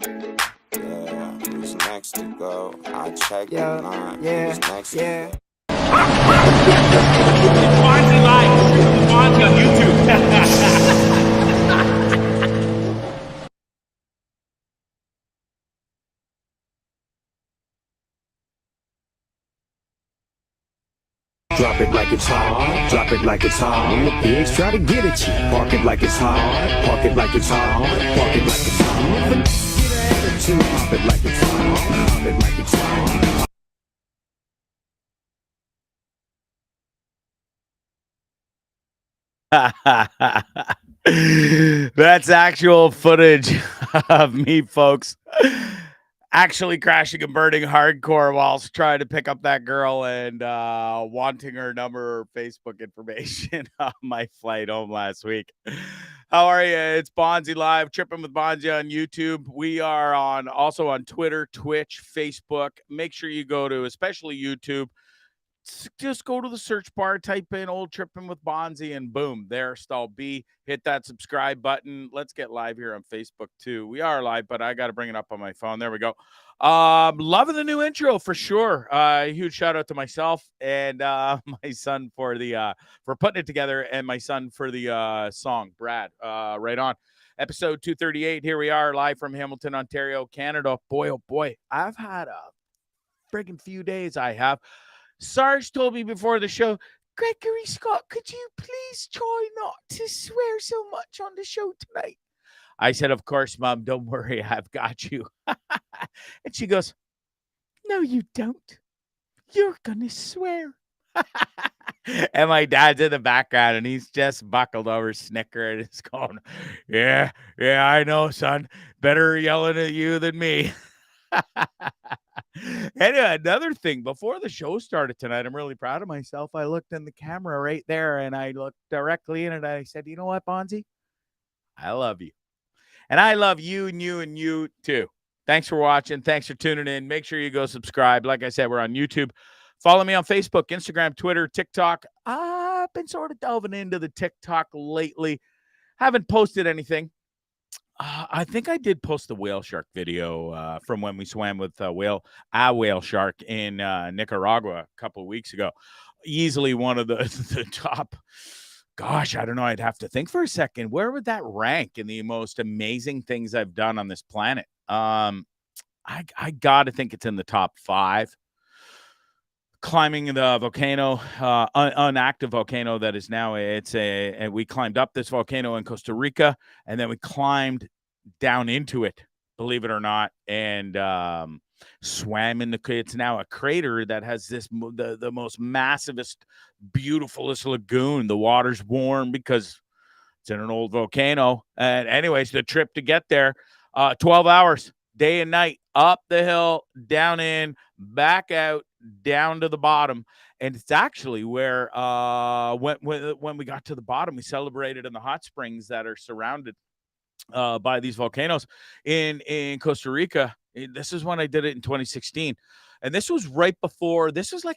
Yeah, who's next to go? I check the line. Who's next to go? Bondzee Live. Bondzee on YouTube. Drop it like it's hot, drop it like it's hot. When the pigs try to get at you, park it like it's hot, park it like it's hot, park it like it's hot. Get an attitude, pop it like it's hot, pop it like it's hot. That's actual footage of me, folks, actually crashing and burning hardcore whilst trying to pick up that girl and wanting her number or Facebook information on my flight home last week. How are you? It's Bondzee Live, Trippin With Bondzee on YouTube. We are also on Twitter, Twitch, Facebook. Make sure you go to, especially YouTube, just go to the search bar, type in old Trippin With Bondzee, and boom, there's I'll be. Hit that subscribe button. Let's get live here on Facebook too. We are live, but I got to bring it up on my phone. There we go. Loving the new intro for sure. Huge shout out to myself and my son for putting it together, and my son for the song, Brad. Right on. Episode 238. Here we are live from Hamilton, Ontario, Canada. Boy, oh boy, I've had a friggin' few days. I have. Sarge told me before the show, Gregory Scott, could you please try not to swear so much on the show tonight? I said, of course, Mom, don't worry, I've got you. And she goes, no, you don't. You're going to swear. And my dad's in the background, and he's just buckled over, snickering, and he's going, yeah, I know, son. Better yelling at you than me. Anyway, another thing, before the show started tonight, I'm really proud of myself. I looked in the camera right there, and I looked directly in it, and I said, you know what, Bondzee? I love you. And I love you and you and you too. Thanks for watching. Thanks for tuning in. Make sure you go subscribe. Like I said, we're on YouTube. Follow me on Facebook, Instagram, Twitter, TikTok. I've been sort of delving into the TikTok lately. Haven't posted anything. I think I did post the whale shark video from when we swam with a whale shark in Nicaragua a couple of weeks ago. Easily one of the top. Gosh, I don't know. I'd have to think for a second. Where would that rank in the most amazing things I've done on this planet? I got to think it's in the top 5. Climbing the volcano, unactive volcano that is now, and we climbed up this volcano in Costa Rica, and then we climbed down into it, believe it or not, and swam in it's now a crater that has the most massivest, beautifulest lagoon. The water's warm because it's in an old volcano. And anyways, the trip to get there, 12 hours, day and night, up the hill, down in, back out, down to the bottom. And it's actually where when we got to the bottom, we celebrated in the hot springs that are surrounded by these volcanoes in Costa Rica. This is when I did it in 2016. And this was like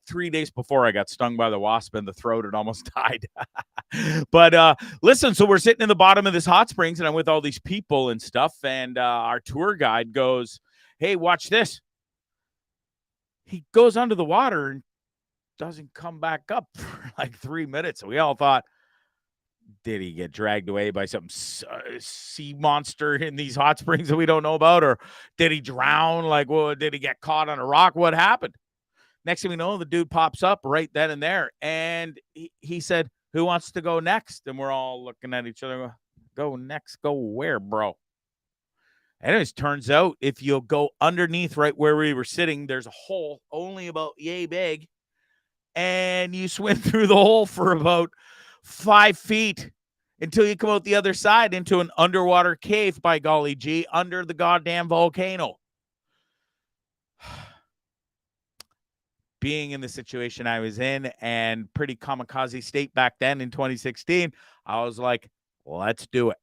3 days before I got stung by the wasp in the throat and almost died. But listen, so we're sitting in the bottom of this hot springs, and I'm with all these people and stuff. And our tour guide goes, hey, watch this. He goes under the water and doesn't come back up for like 3 minutes. We all thought, did he get dragged away by some sea monster in these hot springs that we don't know about? Or did he drown? Like, well, did he get caught on a rock? What happened? Next thing we know, the dude pops up right then and there. And he said, who wants to go next? And we're all looking at each other. Go next? Go where, bro? Anyways, turns out if you'll go underneath right where we were sitting, there's a hole only about yay big. And you swim through the hole for about 5 feet until you come out the other side into an underwater cave, by golly gee, under the goddamn volcano. Being in the situation I was in, and pretty kamikaze state back then in 2016, I was like, let's do it.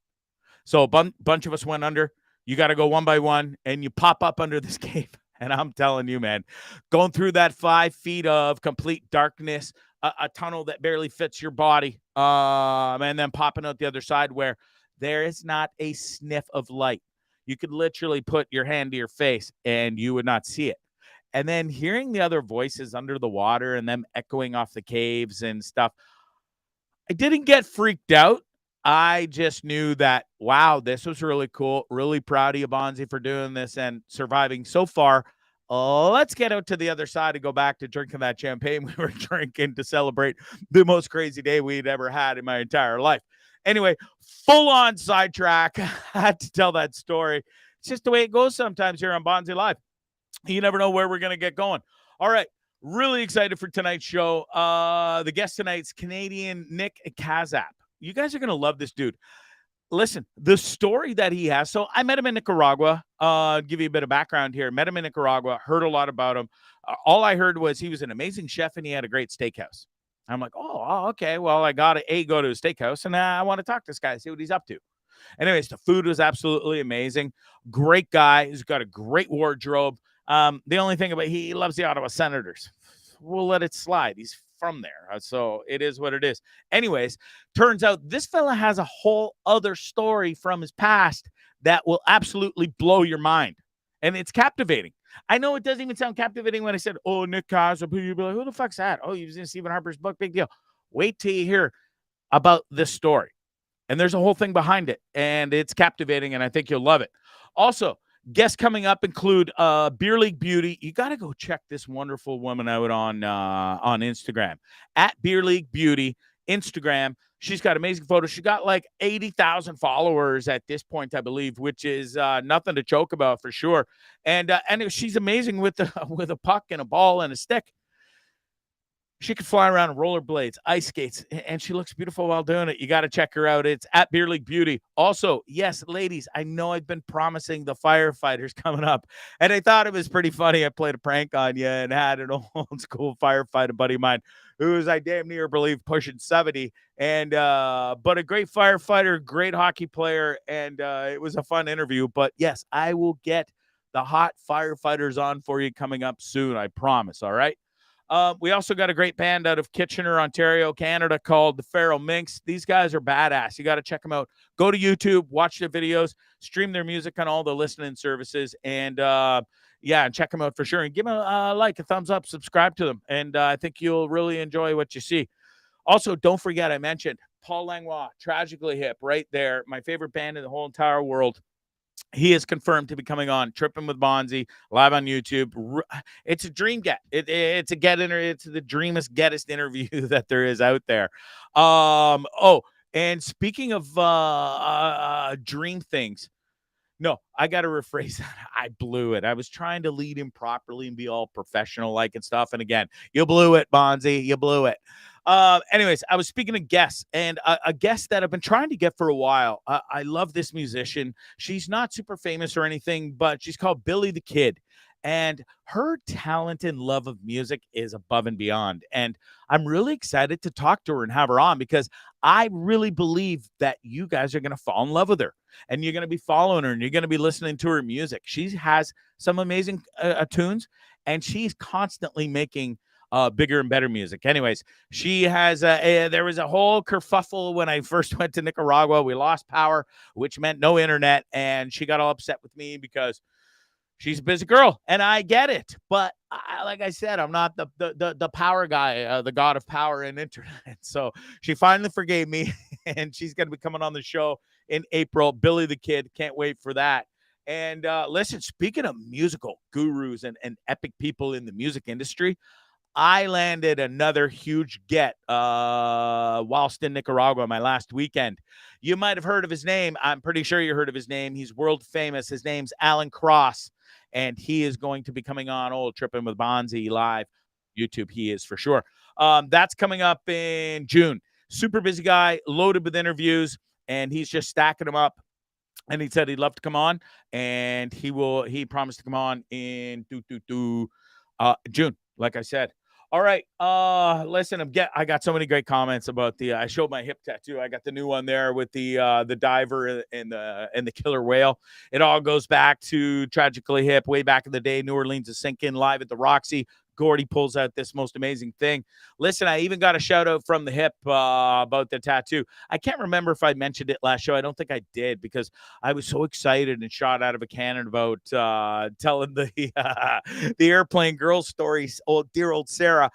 So a bunch of us went under. You got to go one by one, and you pop up under this cave. And I'm telling you, man, going through that 5 feet of complete darkness, a tunnel that barely fits your body, and then popping out the other side where there is not a sniff of light. You could literally put your hand to your face and you would not see it. And then hearing the other voices under the water and them echoing off the caves and stuff, I didn't get freaked out. I just knew that, wow, this was really cool. Really proud of you, Bondzee, for doing this and surviving so far. Let's get out to the other side and go back to drinking that champagne we were drinking to celebrate the most crazy day we'd ever had in my entire life. Anyway, full on sidetrack. I had to tell that story. It's just the way it goes sometimes here on Bondzee Live. You never know where we're going to get going. All right. Really excited for tonight's show. The guest tonight's Canadian Nick Kaszap. You guys are going to love this dude. Listen, the story that he has. So I met him in Nicaragua. Give you a bit of background here. Met him in Nicaragua. Heard a lot about him. All I heard was he was an amazing chef and he had a great steakhouse. I'm like, oh, okay. Well, I got to go to his steakhouse and I want to talk to this guy, see what he's up to. Anyways, the food was absolutely amazing. Great guy. He's got a great wardrobe. The only thing about he loves the Ottawa Senators. We'll let it slide. He's from there. So it is what it is. Anyways, turns out this fella has a whole other story from his past that will absolutely blow your mind. And it's captivating. I know it doesn't even sound captivating when I said, oh, Nick Kaszap. You'd be like, who the fuck's that? Oh, he was in Stephen Harper's book. Big deal. Wait till you hear about this story. And there's a whole thing behind it. And it's captivating. And I think you'll love it. Also, guests coming up include Beer League Beauty. You got to go check this wonderful woman out on Instagram at Beer League Beauty Instagram. She's got amazing photos. She got like 80,000 followers at this point, I believe, which is nothing to joke about for sure. And she's amazing with a puck and a ball and a stick. She could fly around on rollerblades, ice skates, and she looks beautiful while doing it. You got to check her out. It's at Beer League Beauty. Also, yes, ladies, I know I've been promising the firefighters coming up, and I thought it was pretty funny. I played a prank on you and had an old school firefighter buddy of mine who is, I damn near believe, pushing 70, and but a great firefighter, great hockey player, and it was a fun interview. But yes, I will get the hot firefighters on for you coming up soon. I promise. All right. We also got a great band out of Kitchener, Ontario, Canada called the Pharaoh Minx. These guys are badass. You got to check them out. Go to YouTube, watch their videos, stream their music on all the listening services, and check them out for sure. And give them a thumbs up, subscribe to them, and I think you'll really enjoy what you see. Also, don't forget, I mentioned Paul Langlois, Tragically Hip, right there. My favorite band in the whole entire world. He is confirmed to be coming on Trippin With Bondzee live on YouTube. It's a dream get. It's a get inter. It's the dreamest gettest interview that there is out there. And speaking of dream things, no, I got to rephrase that. I blew it. I was trying to lead him properly and be all professional like and stuff. And again, you blew it, Bondzee. You blew it. Anyways, I was speaking to guests, and a guest that I've been trying to get for a while. I love this musician. She's not super famous or anything, but she's called Billy the Kid. And her talent and love of music is above and beyond. And I'm really excited to talk to her and have her on because I really believe that you guys are going to fall in love with her. And you're going to be following her and you're going to be listening to her music. She has some amazing tunes, and she's constantly making bigger and better music. Anyways, she has there was a whole kerfuffle when I first went to Nicaragua. We lost power, which meant no internet, and she got all upset with me because she's a busy girl, and I get it. But like I said, I'm not the power guy, the god of power and internet. So she finally forgave me, and she's going to be coming on the show in April. Billy the Kid, can't wait for that. And listen, speaking of musical gurus and epic people in the music industry, I landed another huge get whilst in Nicaragua my last weekend. You might have heard of his name. I'm pretty sure you heard of his name. He's world famous. His name's Alan Cross, and he is going to be coming on old Trippin With Bondzee live. YouTube, he is for sure. That's coming up in June. Super busy guy, loaded with interviews, and he's just stacking them up. And he said he'd love to come on, and he promised to come on in June, like I said. All right. Listen, I got so many great comments about I showed my hip tattoo. I got the new one there with the diver and the killer whale. It all goes back to Tragically Hip way back in the day. New Orleans is sinking live at the Roxy. Gordy pulls out this most amazing thing. Listen, I even got a shout out from the hip about the tattoo. I can't remember if I mentioned it last show. I don't think I did because I was so excited and shot out of a cannon about telling the the airplane girl story, dear old Sarah,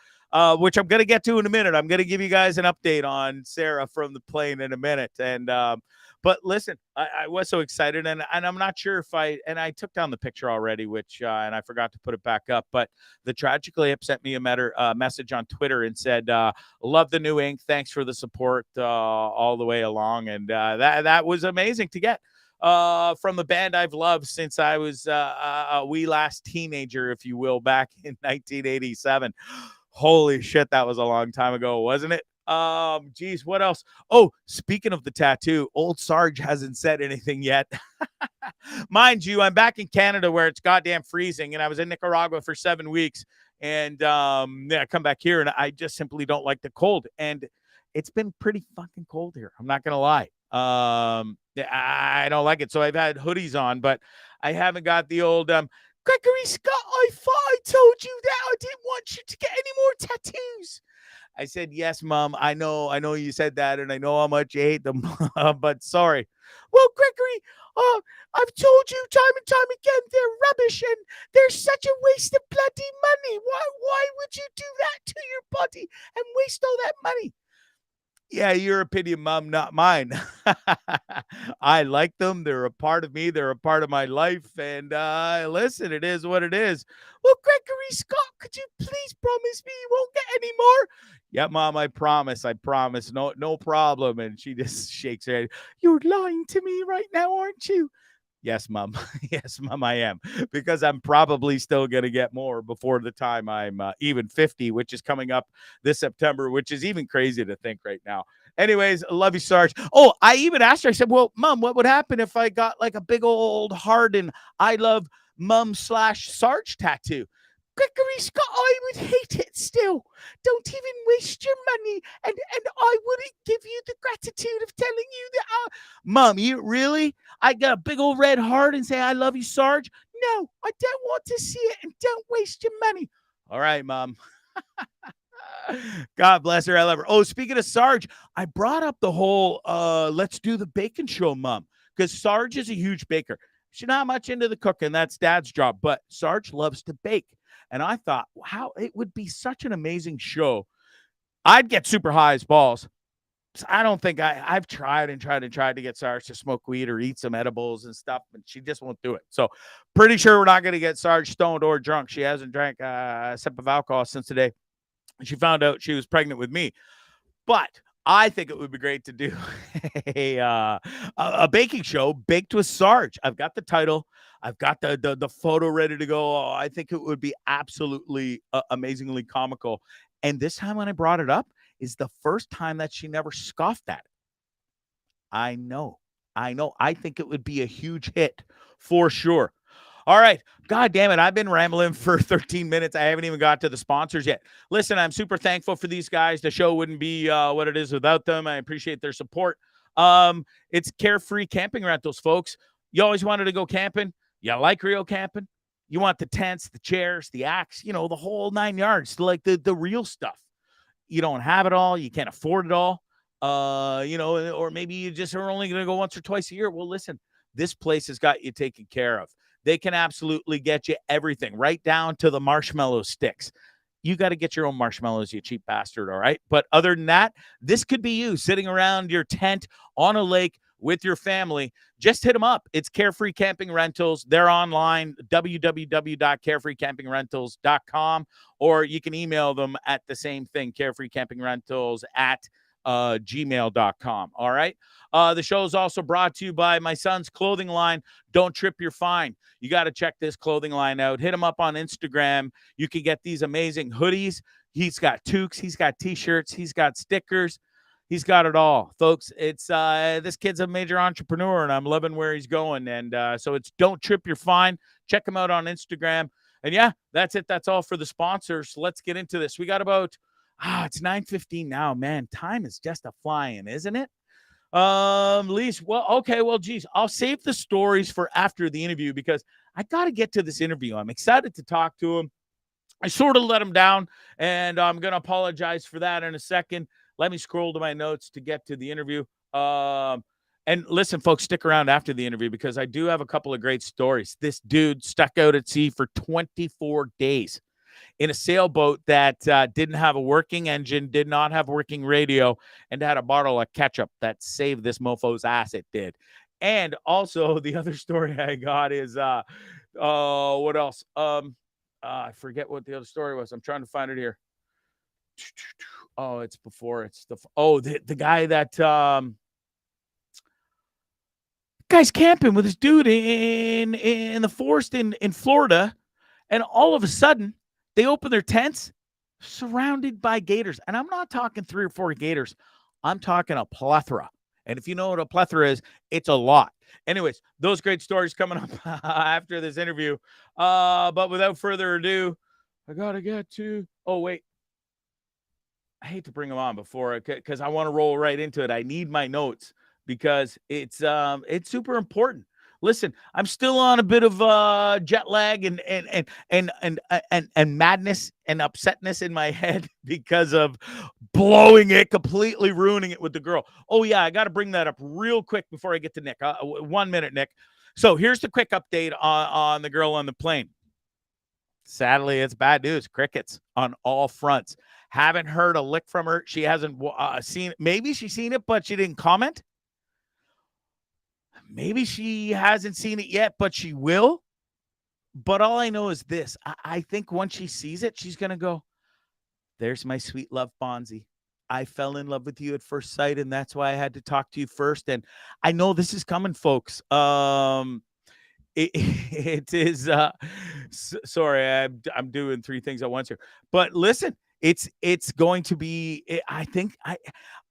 which I'm going to get to in a minute. I'm going to give you guys an update on Sarah from the plane in a minute. And but listen, I was so excited, and I'm not sure if I took down the picture already, which and I forgot to put it back up. But the Tragically Hip sent me a message on Twitter and said, "Love the new ink. Thanks for the support all the way along." And that was amazing to get from the band I've loved since I was a wee last teenager, if you will, back in 1987. Holy shit, that was a long time ago, wasn't it? Geez, what else? Oh, speaking of the tattoo, old Sarge hasn't said anything yet. Mind you, I'm back in Canada where it's goddamn freezing, and I was in Nicaragua for 7 weeks, and I come back here, and I just simply don't like the cold, and it's been pretty fucking cold here. I'm not gonna lie. I don't like it, so I've had hoodies on, but I haven't got the old Gregory Scott, I thought I told you that I didn't want you to get any more tattoos. I said, yes, Mom, I know you said that, and I know how much you hate them, but sorry. Well, Gregory, I've told you time and time again, they're rubbish, and they're such a waste of bloody money. Why would you do that to your body and waste all that money? Yeah, your opinion, Mom, not mine. I like them. They're a part of me. They're a part of my life. And listen, it is what it is. Well, Gregory Scott, could you please promise me you won't get any more? Yeah, Mom, I promise. I promise. No problem. And she just shakes her head. You're lying to me right now, aren't you? Yes, Mom. Yes, Mom, I am. Because I'm probably still going to get more before the time I'm even 50, which is coming up this September, which is even crazy to think right now. Anyways, I love you, Sarge. Oh, I even asked her, I said, well, Mom, what would happen if I got like a big old heart and I love Mom/Sarge tattoo? Gregory Scott, I would hate it still. Don't even waste your money, and I wouldn't give you the gratitude of telling you that. Mom, you really? I got a big old red heart and say I love you, Sarge? No, I don't want to see it, and don't waste your money. All right, Mom. God bless her. I love her. Oh, speaking of Sarge, I brought up the whole let's do the bacon show, Mom, because Sarge is a huge baker. She's not much into the cooking. That's Dad's job, but Sarge loves to bake. And I thought, wow, it would be such an amazing show. I'd get super high as balls. I don't think I've tried to get Sarge to smoke weed or eat some edibles and stuff, and she just won't do it. So pretty sure we're not going to get Sarge stoned or drunk. She hasn't drank a sip of alcohol since today. She found out she was pregnant with me. But I think it would be great to do a baking show, Baked with Sarge. I've got the title. I've got the photo ready to go. Oh, I think it would be absolutely amazingly comical. And this time when I brought it up is the first time that she never scoffed at it. I know. I think it would be a huge hit for sure. All right. God damn it. I've been rambling for 13 minutes. I haven't even got to the sponsors yet. Listen, I'm super thankful for these guys. The show wouldn't be what it is without them. I appreciate their support. It's Carefree Camping Rentals, folks. You always wanted to go camping. You like real camping. You want the tents, the chairs, the axe, the whole 9 yards, like the real stuff. You don't have it all. You can't afford it all. Or maybe you just are only going to go once or twice a year. Well, listen, this place has got you taken care of. They can absolutely get you everything, right down to the marshmallow sticks. You got to get your own marshmallows, you cheap bastard, all right? But other than that, this could be you sitting around your tent on a lake with your family. Just hit them up. It's Carefree Camping Rentals. They're online, www.carefreecampingrentals.com, or you can email them at the same thing, carefreecampingrentals@gmail.com. All right. The show is also brought to you by my son's clothing line, Don't Trip, You're Fine. You got to check this clothing line out. Hit him up on Instagram. You can get these amazing hoodies. He's got toques. He's got T-shirts. He's got stickers. He's got it all, folks. It's this kid's a major entrepreneur, and I'm loving where he's going. And so it's Don't Trip, You're Fine. Check him out on Instagram. And yeah, that's it. That's all for the sponsors. Let's get into this. We got about it's 9:15 now, man. Time is just a flying, isn't it? Lise, well, okay, well, geez, I'll save the stories for after the interview because I got to get to this interview. I'm excited to talk to him. I sort of let him down, and I'm going to apologize for that in a second. Let me scroll to my notes to get to the interview. And listen, folks, stick around after the interview because I do have a couple of great stories. This dude stuck out at sea for 24 days in a sailboat that didn't have a working engine, did not have working radio, and had a bottle of ketchup that saved this mofo's ass. It did. And also, the other story I got is what else? I forget what the other story was. I'm trying to find it here. Oh, it's before. It's the guy that guy's camping with his dude in the forest in Florida, and all of a sudden they open their tents, surrounded by gators. And I'm not talking 3 or 4 gators. I'm talking a plethora. And if you know what a plethora is, it's a lot. Anyways, those great stories coming up after this interview. But without further ado, I got to get to... Oh, wait. I hate to bring them on before because I want to roll right into it. I need my notes because it's super important. Listen, I'm still on a bit of jet lag and madness and upsetness in my head because of blowing it, completely ruining it with the girl. Oh yeah, I got to bring that up real quick before I get to Nick. 1 minute, Nick. So here's the quick update on the girl on the plane. Sadly, it's bad news. Crickets on all fronts. Haven't heard a lick from her. She hasn't seen it. Maybe she's seen it, but she didn't comment. Maybe she hasn't seen it yet, but she will. But all I know is this. I think once she sees it, she's going to go, there's my sweet love, Bondzee. I fell in love with you at first sight, and that's why I had to talk to you first. And I know this is coming, folks. It is sorry, I'm doing 3 things at once here. But listen, it's going to be, I think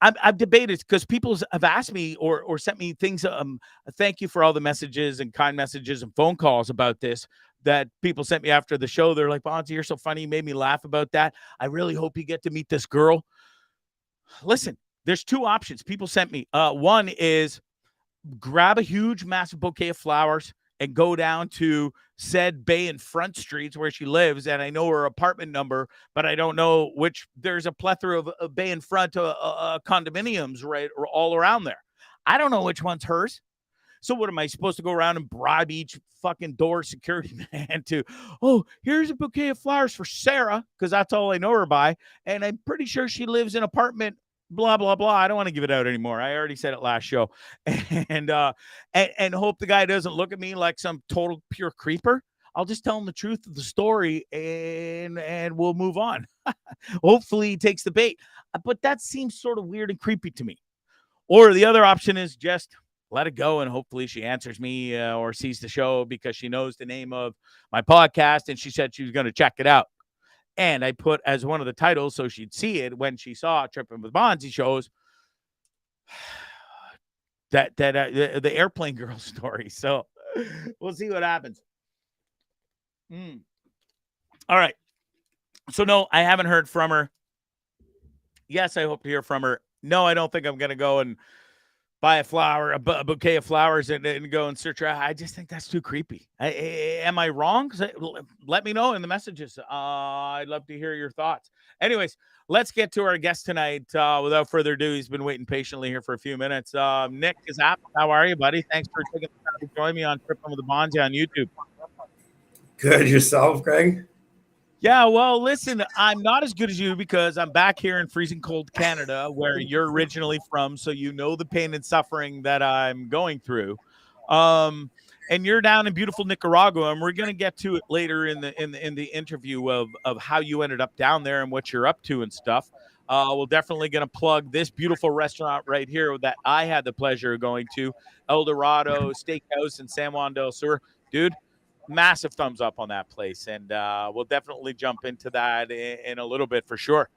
I've debated because people have asked me or sent me things. Thank you for all the messages and kind messages and phone calls about this that people sent me after the show. They're like, Bondzee, you're so funny. You made me laugh about that. I really hope you get to meet this girl. Listen, there's 2 options people sent me. One is grab a huge, massive bouquet of flowers and go down to said Bay and Front Streets where she lives. And I know her apartment number, but I don't know which. There's a plethora of Bay and Front condominiums right all around there. I don't know which one's hers. So what am I supposed to go around and bribe each fucking door security man to, oh, here's a bouquet of flowers for Sarah, because that's all I know her by. And I'm pretty sure she lives in apartment blah, blah, blah. I don't want to give it out anymore. I already said it last show. And hope the guy doesn't look at me like some total pure creeper. I'll just tell him the truth of the story and we'll move on. Hopefully he takes the bait. But that seems sort of weird and creepy to me. Or the other option is just let it go, and hopefully she answers me or sees the show because she knows the name of my podcast and she said she was going to check it out. And I put as one of the titles so she'd see it when she saw Trippin With Bondzee shows that the airplane girl story. So we'll see what happens. All right. So no, I haven't heard from her. Yes, I hope to hear from her. No, I don't think I'm going to go and buy a bouquet of flowers and go and search her. I just think that's too creepy. Am I wrong? Let me know in the messages. I'd love to hear your thoughts. Anyways, let's get to our guest tonight. Without further ado, he's been waiting patiently here for a few minutes. Nick Kaszap, how are you, buddy? Thanks for taking the time to join me on Trippin With Bondzee on YouTube. Good. Yourself, Greg? Yeah, well, listen, I'm not as good as you because I'm back here in freezing cold Canada where you're originally from, so you know the pain and suffering that I'm going through. And you're down in beautiful Nicaragua, and we're going to get to it later in the interview of how you ended up down there and what you're up to and stuff. We're definitely going to plug this beautiful restaurant right here that I had the pleasure of going to, El Dorado Steakhouse in San Juan del Sur. Dude, massive thumbs up on that place, and we'll definitely jump into that in a little bit for sure.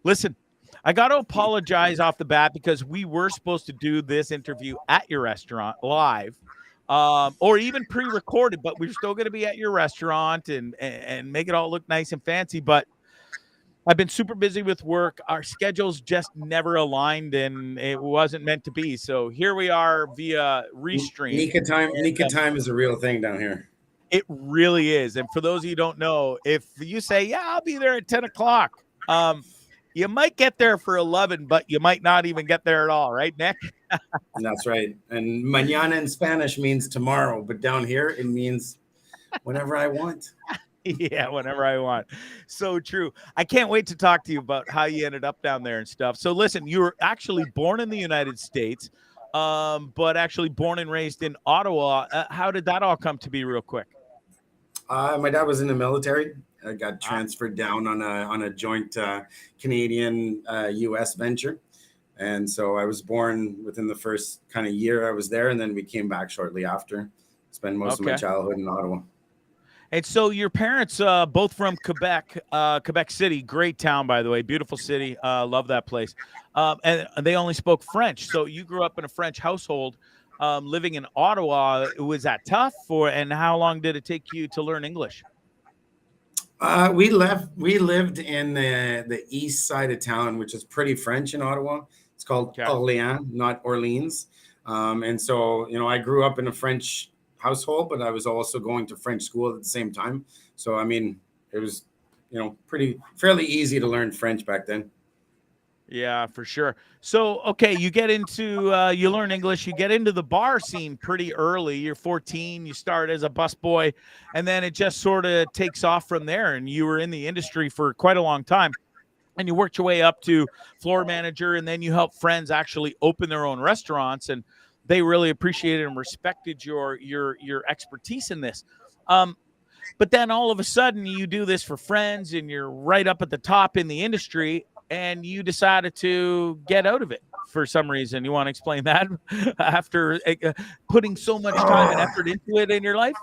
Listen, I got to apologize off the bat because we were supposed to do this interview at your restaurant live, or even pre-recorded, but we're still going to be at your restaurant and make it all look nice and fancy. But I've been super busy with work. Our schedules just never aligned, and it wasn't meant to be. So here we are via Restream. Nika time is a real thing down here. It really is. And for those of you who don't know, if you say, yeah, I'll be there at 10 o'clock, you might get there for 11, but you might not even get there at all. Right, Nick? That's right. And mañana in Spanish means tomorrow, but down here it means whenever I want. Yeah, whenever I want. So true. I can't wait to talk to you about how you ended up down there and stuff. So listen, you were actually born in the United States, but actually born and raised in Ottawa. How did that all come to be real quick? My dad was in the military. I got transferred down on a joint Canadian U.S. venture. And so I was born within the first kind of year I was there, and then we came back shortly after. Spent most of my childhood in Ottawa. And so your parents, both from Quebec, Quebec City, great town, by the way, beautiful city. Love that place. And they only spoke French. So you grew up in a French household, living in Ottawa. Was that tough and how long did it take you to learn English? We lived in the east side of town, which is pretty French in Ottawa. It's called Orléans, not Orleans. And so, I grew up in a French household, but I was also going to French school at the same time. So, I mean, it was, fairly easy to learn French back then. Yeah, for sure. So, okay, you get into, you learn English, you get into the bar scene pretty early. You're 14, you start as a busboy, and then it just sort of takes off from there. And you were in the industry for quite a long time. And you worked your way up to floor manager, and then you helped friends actually open their own restaurants, and they really appreciated and respected your expertise in this. But then all of a sudden you do this for friends, and you're right up at the top in the industry, and you decided to get out of it for some reason. You want to explain that after putting so much time and effort into it in your life?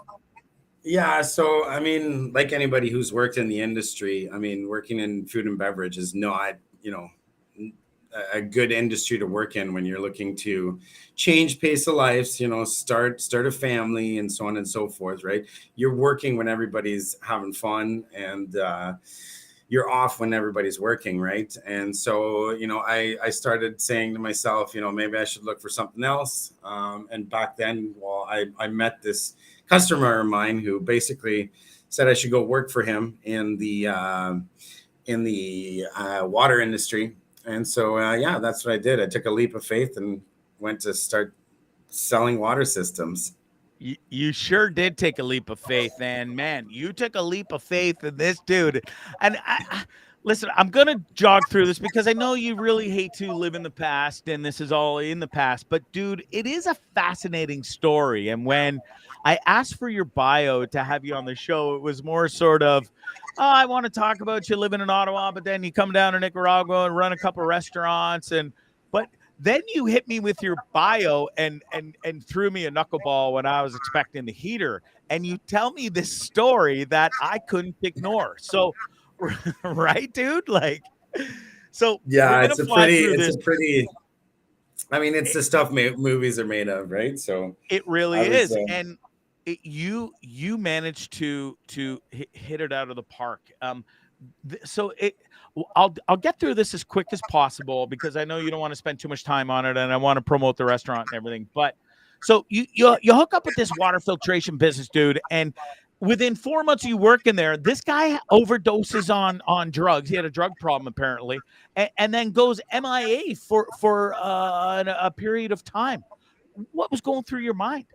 Yeah. So, I mean, like anybody who's worked in the industry, I mean, working in food and beverage is not, a good industry to work in when you're looking to change pace of life, start a family and so on and so forth, right? You're working when everybody's having fun, and you're off when everybody's working, right? And so, I started saying to myself, maybe I should look for something else. And back then, I met this customer of mine who basically said I should go work for him in the water industry. And so, that's what I did. I took a leap of faith and went to start selling water systems. You sure did take a leap of faith, and man, you took a leap of faith in this dude. And listen, I'm going to jog through this because I know you really hate to live in the past, and this is all in the past, but dude, it is a fascinating story. And when I asked for your bio to have you on the show, it was more sort of, I want to talk about you living in Ottawa, but then you come down to Nicaragua and run a couple restaurants. But then you hit me with your bio and threw me a knuckleball when I was expecting the heater. And you tell me this story that I couldn't ignore. So, right, dude? Yeah, it's the stuff movies are made of, right? So it really is. And you managed to hit it out of the park. I'll get through this as quick as possible because I know you don't want to spend too much time on it, and I want to promote the restaurant and everything. But so you hook up with this water filtration business, dude, and within 4 months of you working there, this guy overdoses on drugs. He had a drug problem apparently, and then goes MIA for a period of time. What was going through your mind?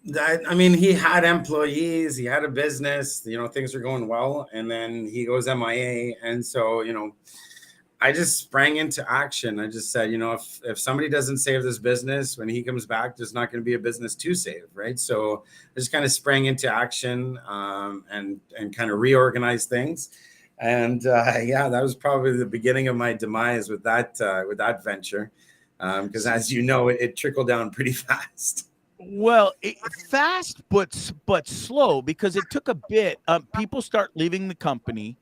He had employees, he had a business, things are going well, and then he goes MIA. And so, I just sprang into action. I just said, if somebody doesn't save this business when he comes back, there's not going to be a business to save, right? So I just kind of sprang into action and kind of reorganized things. And that was probably the beginning of my demise with that venture, because as you know, it trickled down pretty fast. Well, fast but slow, because it took a bit. People start leaving the company.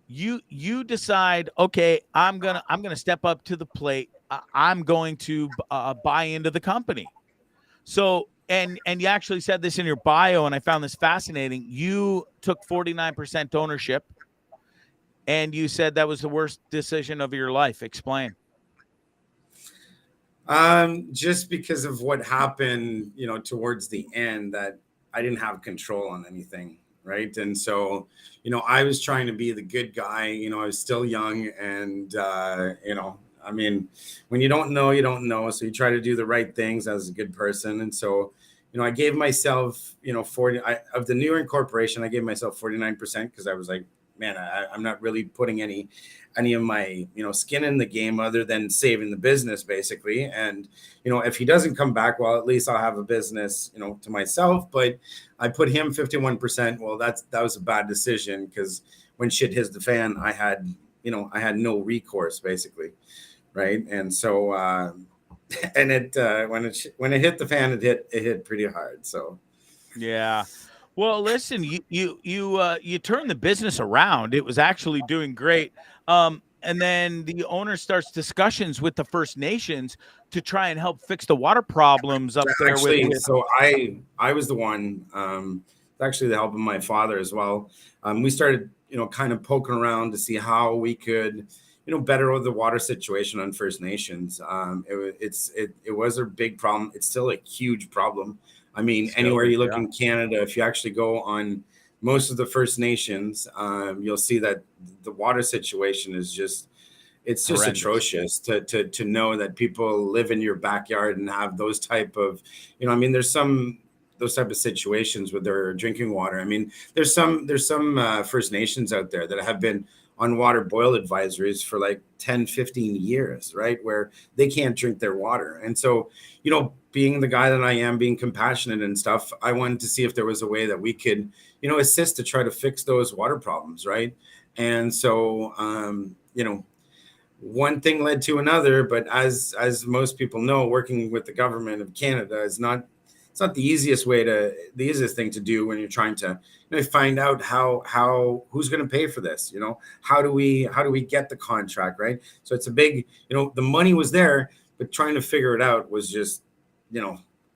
You decide, okay, I'm gonna step up to the plate. I'm going to buy into the company. So and you actually said this in your bio, and I found this fascinating. You took 49% ownership, and you said that was the worst decision of your life. Explain. Just because of what happened, towards the end, that I didn't have control on anything, right? And so, I was trying to be the good guy. I was still young, and I mean, when you don't know, you don't know. So you try to do the right things as a good person. And so, I gave myself, 40 of the New York corporation. I gave myself 49% because I was like, man, I'm not really putting any of my, skin in the game other than saving the business, basically. And, if he doesn't come back, well, at least I'll have a business, to myself. But I put him 51%. Well, that was a bad decision, because when shit hits the fan, I had no recourse, basically. Right. And so, and it, when it hit the fan, it hit pretty hard. So, yeah. Well, listen, you turned the business around. It was actually doing great. And then the owner starts discussions with the First Nations to try and help fix the water problems up there. Actually, so I was the one, actually the help of my father as well. We started, kind of poking around to see how we could, better the water situation on First Nations. It was a big problem. It's still a huge problem. I mean, anywhere you look in Canada, if you actually go on most of the First Nations, you'll see that the water situation is just atrocious. To know that people live in your backyard and have those type of, I mean, there's those type of situations with their drinking water. I mean, there's some First Nations out there that have been on water boil advisories for like 10, 15 years, right? Where they can't drink their water. And so, being the guy that I am, being compassionate and stuff, I wanted to see if there was a way that we could, assist to try to fix those water problems, right? And so, one thing led to another, but as most people know, working with the government of Canada is not the easiest thing to do when you're trying to find out who's going to pay for this. How do we get the contract, right? So it's a big, the money was there, but trying to figure it out was just,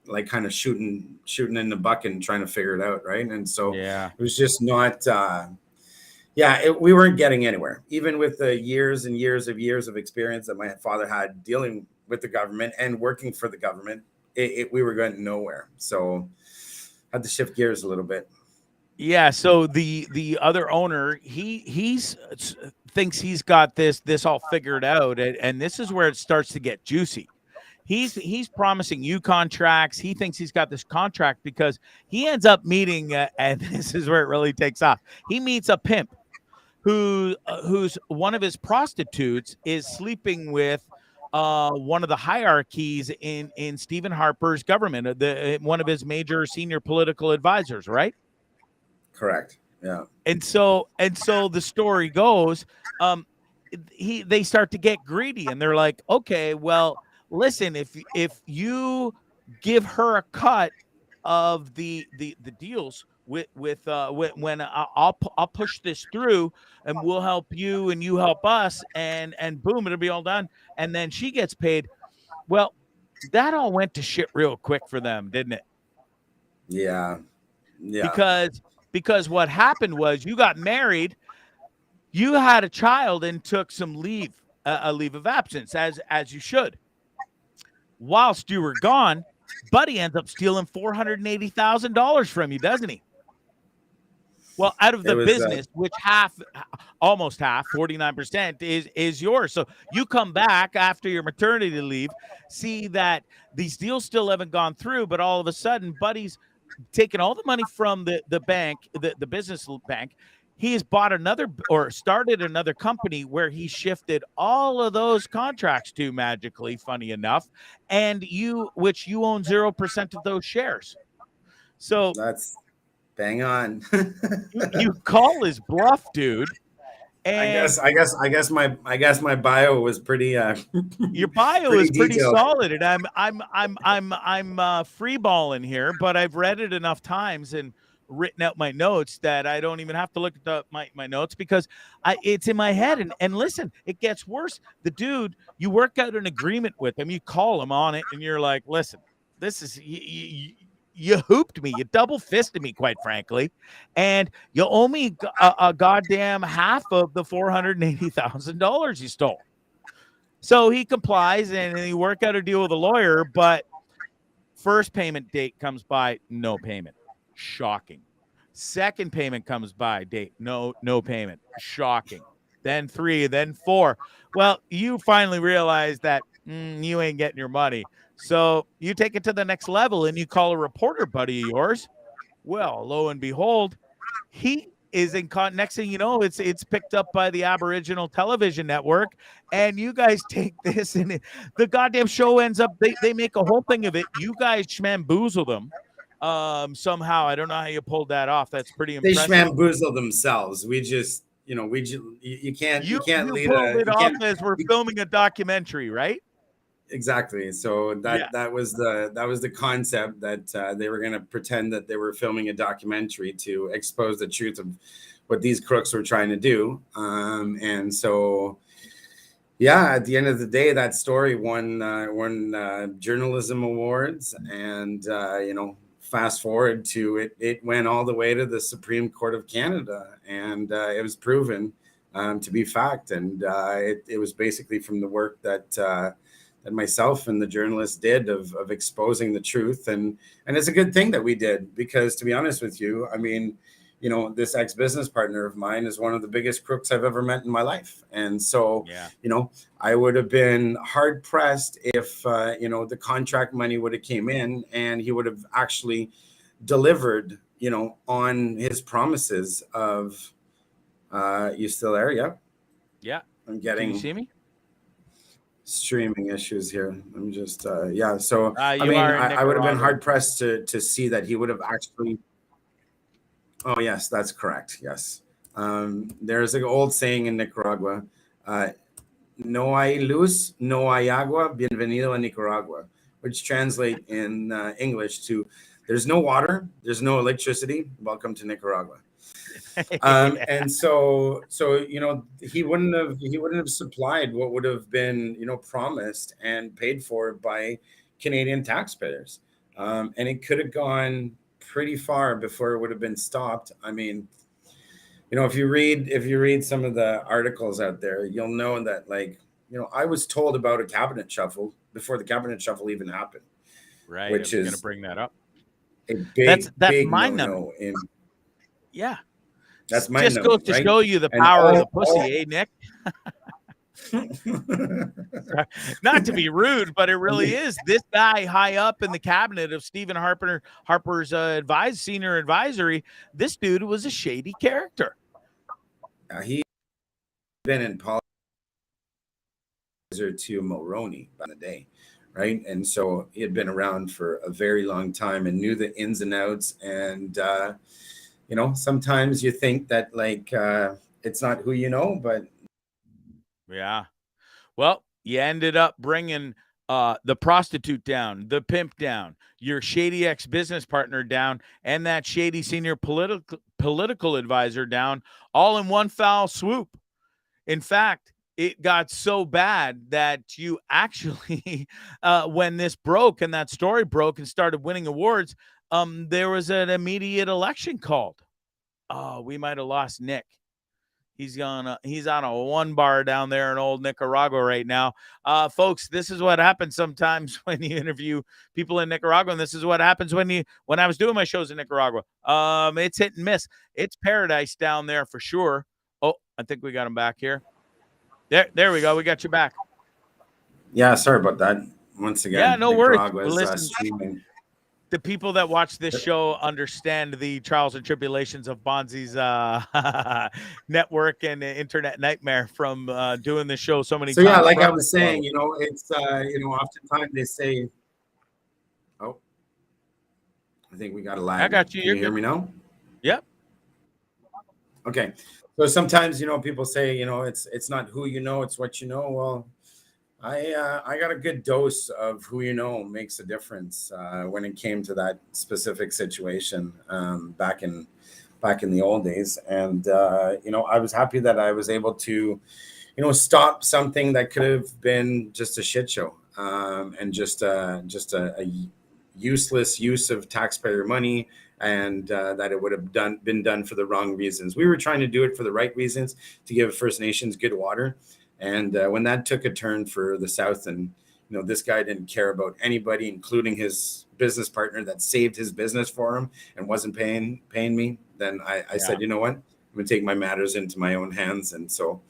like kind of shooting in the bucket and trying to figure it out, right? And so it was just not, we weren't getting anywhere, even with the years and years of experience that my father had dealing with the government and working for the government. We were going nowhere. So had to shift gears a little bit. Yeah. So the other owner, he's thinks he's got this all figured out, and this is where it starts to get juicy. He's promising you contracts. He thinks he's got this contract because he ends up meeting, and this is where it really takes off. He meets a pimp who's one of his prostitutes is sleeping with one of the hierarchies in Stephen Harper's government, one of his major senior political advisors, right? Correct. Yeah. And so the story goes, they start to get greedy, and they're like, okay, well, listen, if you give her a cut of the deals with when I'll push this through, and we'll help you and you help us, and boom, it'll be all done. And then she gets paid. Well, that all went to shit real quick for them, didn't it? Yeah. Because what happened was you got married, you had a child, and took some leave, a leave of absence, as you should. Whilst you were gone, Buddy ends up stealing $480,000 from you, doesn't he? Well, out of the business, which almost half, 49% is yours. So you come back after your maternity leave, see that these deals still haven't gone through, but all of a sudden, Buddy's taken all the money from the bank, the business bank. He has bought started another company where he shifted all of those contracts to, magically, funny enough, which you own 0% of those shares. So that's bang on. you call his bluff, dude. And I guess my bio was pretty. Your bio is pretty solid, and I'm freeballing here, but I've read it enough times and written out my notes that I don't even have to look at my notes, because it's in my head. And listen, it gets worse. The dude, you work out an agreement with him, you call him on it, and you're like, listen, this is you hooped me, you double fisted me, quite frankly, and you owe me a goddamn half of the $480,000 you stole. So he complies and he work out a deal with a lawyer, but first payment date comes by, no payment. Shocking. Second payment comes by, date, no payment. Shocking. Then 3, then 4. Well, you finally realize that you ain't getting your money. So you take it to the next level and you call a reporter buddy of yours. Well, lo and behold, he is in next thing you know, it's picked up by the Aboriginal television network, and you guys take this and the goddamn show ends up, they make a whole thing of it. You guys schmamboozle them somehow. I don't know how you pulled that off. That's pretty They impressive. schmamboozle themselves. We just, you can't lead pulled it off as we're filming a documentary, right? Exactly. So that was the concept, that they were going to pretend that they were filming a documentary to expose the truth of what these crooks were trying to do. And so, at the end of the day, that story won journalism awards, and fast forward to it went all the way to the Supreme Court of Canada, and it was proven to be fact. And it was basically from the work that myself and the journalists did of exposing the truth. And it's a good thing that we did, because to be honest with you, I mean, this ex-business partner of mine is one of the biggest crooks I've ever met in my life. And so, I would have been hard pressed if, the contract money would have came in and he would have actually delivered, on his promises of, you still there? Yeah. Yeah. I'm getting. Can you see me? Streaming issues here. I'm just so I would have been hard pressed to see that he would have actually. Oh yes, that's correct. Yes, there's an old saying in Nicaragua: "No hay luz, no hay agua. Bienvenido a Nicaragua," which translate in English to "There's no water, there's no electricity. Welcome to Nicaragua." And so he wouldn't have supplied what would have been promised and paid for by Canadian taxpayers, and it could have gone pretty far before it would have been stopped. I mean, if you read some of the articles out there, you'll know that I was told about a cabinet shuffle before the cabinet shuffle even happened. Right, which is going to bring that up. A big, that's big mind no numbing. Yeah. That's my just goes to show you the power of the pussy, Nick? Not to be rude, but it really is. This guy high up in the cabinet of Stephen Harper's senior advisory, this dude was a shady character. He been in politics to Mulroney back in the day, right? And so he had been around for a very long time and knew the ins and outs. And sometimes you think that it's not who you know, but well, you ended up bringing the prostitute down, the pimp down, your shady ex-business partner down, and that shady senior political advisor down, all in one foul swoop. In fact, it got so bad that you actually, when this broke and that story broke and started winning awards, there was an immediate election called. Oh, we might have lost Nick. He's on a one bar down there in old Nicaragua right now. Folks, this is what happens sometimes when you interview people in Nicaragua, and this is what happens when I was doing my shows in Nicaragua. It's hit and miss. It's paradise down there for sure. Oh, I think we got him back here. There we go. We got you back. Yeah, sorry about that. Once again, yeah, no worries. Listen, streaming. The people that watch this show understand the trials and tribulations of Bondzee's network and internet nightmare from doing the show so many times. So yeah, like I was saying, it's oftentimes they say, "Oh, I think we got a lag." I got you. Can you hear me now? Yep. Okay. So sometimes people say it's not who you know, it's what you know. Well, I got a good dose of who you know makes a difference when it came to that specific situation back in the old days. And I was happy that I was able to stop something that could have been just a shit show and just a useless use of taxpayer money, and that it would have been done for the wrong reasons. We were trying to do it for the right reasons, to give First Nations good water. And when that took a turn for the South, and this guy didn't care about anybody, including his business partner that saved his business for him and wasn't paying me, then I said, you know what, I'm gonna take my matters into my own hands. And so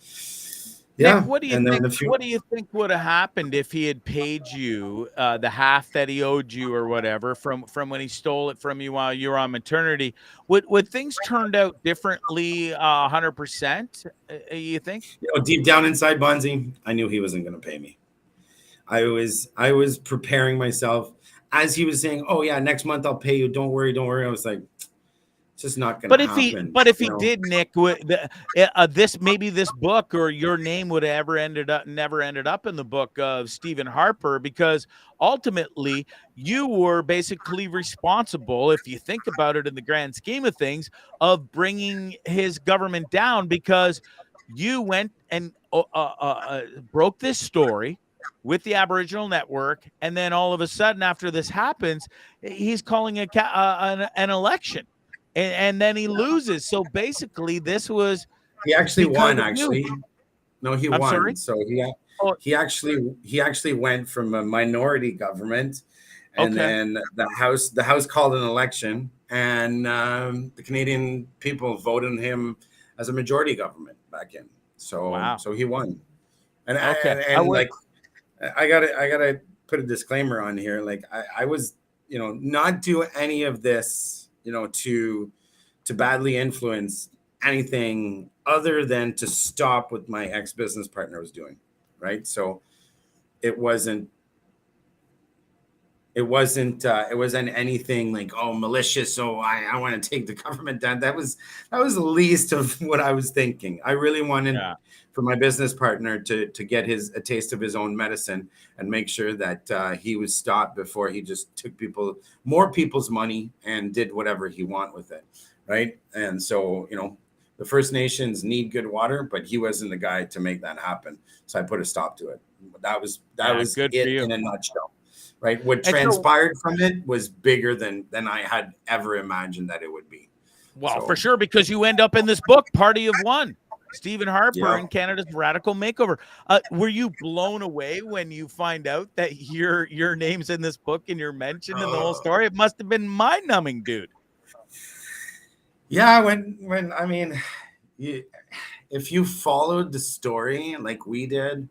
Nick, what do you think would have happened if he had paid you the half that he owed you or whatever from when he stole it from you while you were on maternity? Would things turned out differently 100%, you think? Deep down inside, Bondzee, I knew he wasn't going to pay me. I was preparing myself as he was saying, "Oh yeah, next month I'll pay you. Don't worry, don't worry." I was like, it's just not going to happen. But if he did, Nick, this book or your name would have never ended up in the book of Stephen Harper, because ultimately you were basically responsible, if you think about it in the grand scheme of things, of bringing his government down, because you went and broke this story with the Aboriginal Network, and then all of a sudden after this happens, he's calling an election. And then he loses. So basically, he actually won. Actually, no, he won. Sorry? So he actually went from a minority government, and then the House called an election, and the Canadian people voted him as a majority government back in. So so he won. And I gotta put a disclaimer on here. Like I was not do any of this to badly influence anything other than to stop what my ex-business partner was doing, right? So it wasn't anything like, oh, malicious, so I want to take the government down. That was the least of what I was thinking. I really wanted for my business partner to get a taste of his own medicine and make sure that he was stopped before he just took more people's money and did whatever he want with it, right? And so the First Nations need good water, but he wasn't the guy to make that happen. So I put a stop to it. That was good it for you. in a nutshell. Right. What transpired from it was bigger than I had ever imagined that it would be. Well, for sure, because you end up in this book, Party of One, Stephen Harper and Canada's Radical Makeover. Were you blown away when you find out that your name's in this book and you're mentioned in the whole story? It must have been mind-numbing, dude. Yeah, when I mean, if you followed the story like we did,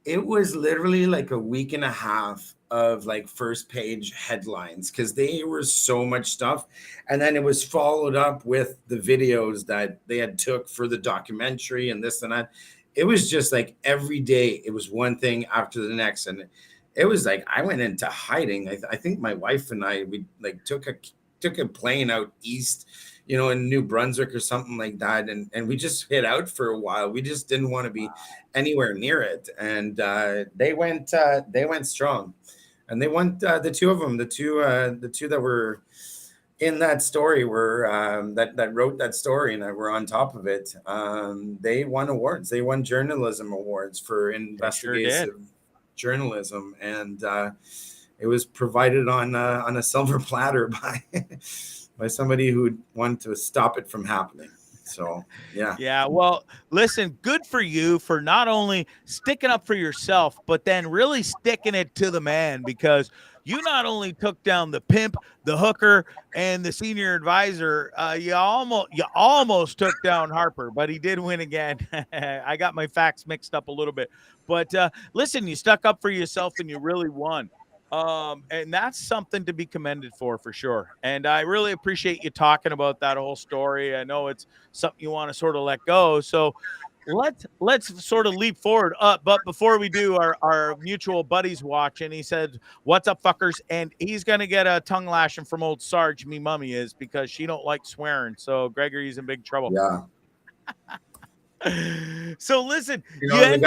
it was literally like a week and a half of like first page headlines, because they were so much stuff, and then it was followed up with the videos that they had took for the documentary and this and that. It was just like every day it was one thing after the next, and it was like I went into hiding. I think my wife and we like took a plane out east, in New Brunswick or something like that, and we just hid out for a while. We just didn't want to be anywhere near it, and they went strong. And they went, the two of them, the two that were in that story were that wrote that story and that were on top of it. They won awards. They won journalism awards for investigative journalism, and it was provided on a silver platter by somebody who wanted to stop it from happening. So, yeah. Yeah. Well, listen, good for you for not only sticking up for yourself, but then really sticking it to the man, because you not only took down the pimp, the hooker, and the senior advisor, you almost took down Harper, but he did win again. I got my facts mixed up a little bit, but listen, you stuck up for yourself and you really won. And that's something to be commended for sure. And I really appreciate you talking about that whole story. I know it's something you want to sort of let go. So let's sort of leap forward up. But before we do, our mutual buddy's watching. He said, "What's up, fuckers?" And he's going to get a tongue lashing from old Sarge, me mummy is, because she don't like swearing. So Gregory's in big trouble. Yeah. So listen, the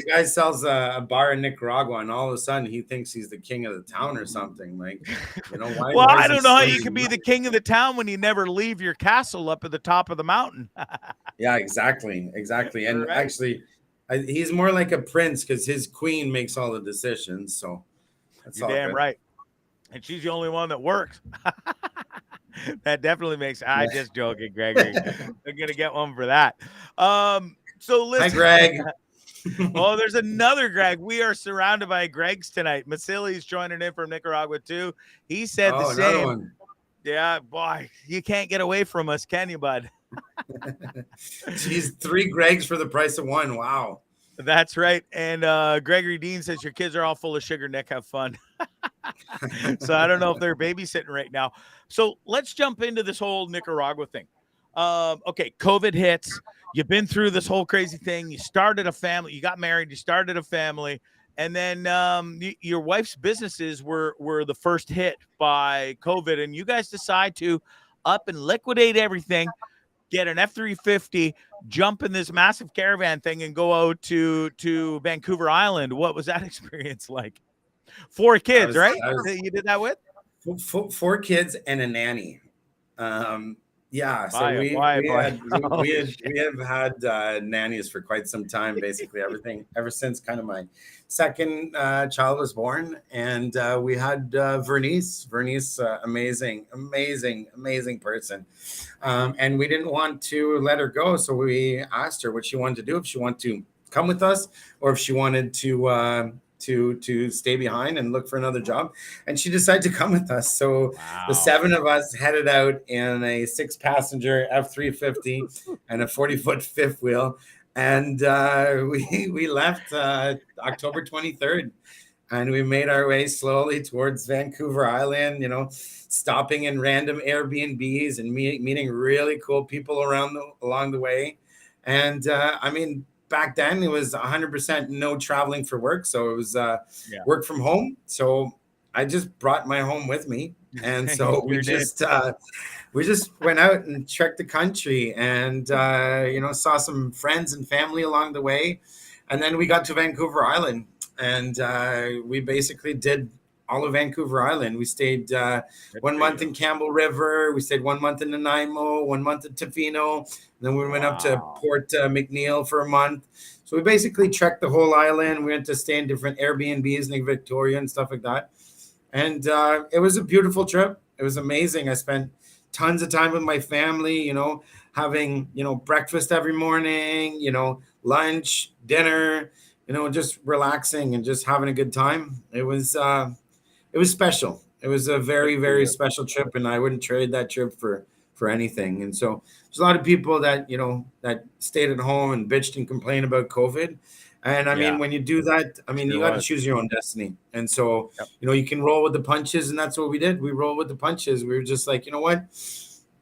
guy sells a bar in Nicaragua, and all of a sudden he thinks he's the king of the town or something. Like, why? Well, I don't know how you can be the king of the town when you never leave your castle up at the top of the mountain. Yeah, exactly. And actually, he's more like a prince, because his queen makes all the decisions. So that's You're damn right, and she's the only one that works. That definitely makes. I'm just joking, Gregory. They're gonna get one for that. So listen, hi, Greg. Oh, there's another Greg. We are surrounded by Gregs tonight. Masili's joining in from Nicaragua too. He said the another same. one. Yeah, boy, you can't get away from us, can you, bud? Geez, 3 Gregs for the price of 1. Wow. That's right. And Gregory Dean says your kids are all full of sugar, Nick. Have fun. So I don't know if they're babysitting right now. So let's jump into this whole Nicaragua thing. Okay, COVID hits. You've been through this whole crazy thing. You started a family. You got married. You started a family. And then your wife's businesses were the first hit by COVID. And you guys decide to up and liquidate everything, get an F-350, jump in this massive caravan thing and go out to Vancouver Island. What was that experience like? 4 kids, right? You did that with? 4 kids and a nanny. Yeah, so we have had nannies for quite some time, basically everything ever since kind of my second child was born. And we had Vernice, amazing person. And we didn't want to let her go. So we asked her what she wanted to do, if she wanted to come with us or if she wanted to stay behind and look for another job, and she decided to come with us. So the 7 of us headed out in a 6-passenger F-350 and a 40-foot fifth wheel, and we left October 23rd, and we made our way slowly towards Vancouver Island, stopping in random Airbnbs and meeting really cool people along the way. And back then it was 100% no traveling for work. So it was work from home. So I just brought my home with me. And so we just went out and trekked the country and, saw some friends and family along the way. And then we got to Vancouver Island and we basically did all of Vancouver Island. We stayed 1 month in Campbell River. We stayed 1 month in Nanaimo, 1 month in Tofino. Then we went up to Port McNeil for a month. So we basically trekked the whole island. We went to stay in different Airbnbs, Lake Victoria and stuff like that. And it was a beautiful trip. It was amazing. I spent tons of time with my family, having, breakfast every morning, lunch, dinner, just relaxing and just having a good time. It was special. It was a very, very special trip, and I wouldn't trade that trip for anything. And so there's a lot of people that, that stayed at home and bitched and complained about COVID. And when you do that, you got to choose your own destiny. And so, you can roll with the punches, and that's what we did. We rolled with the punches. We were just like, you know what?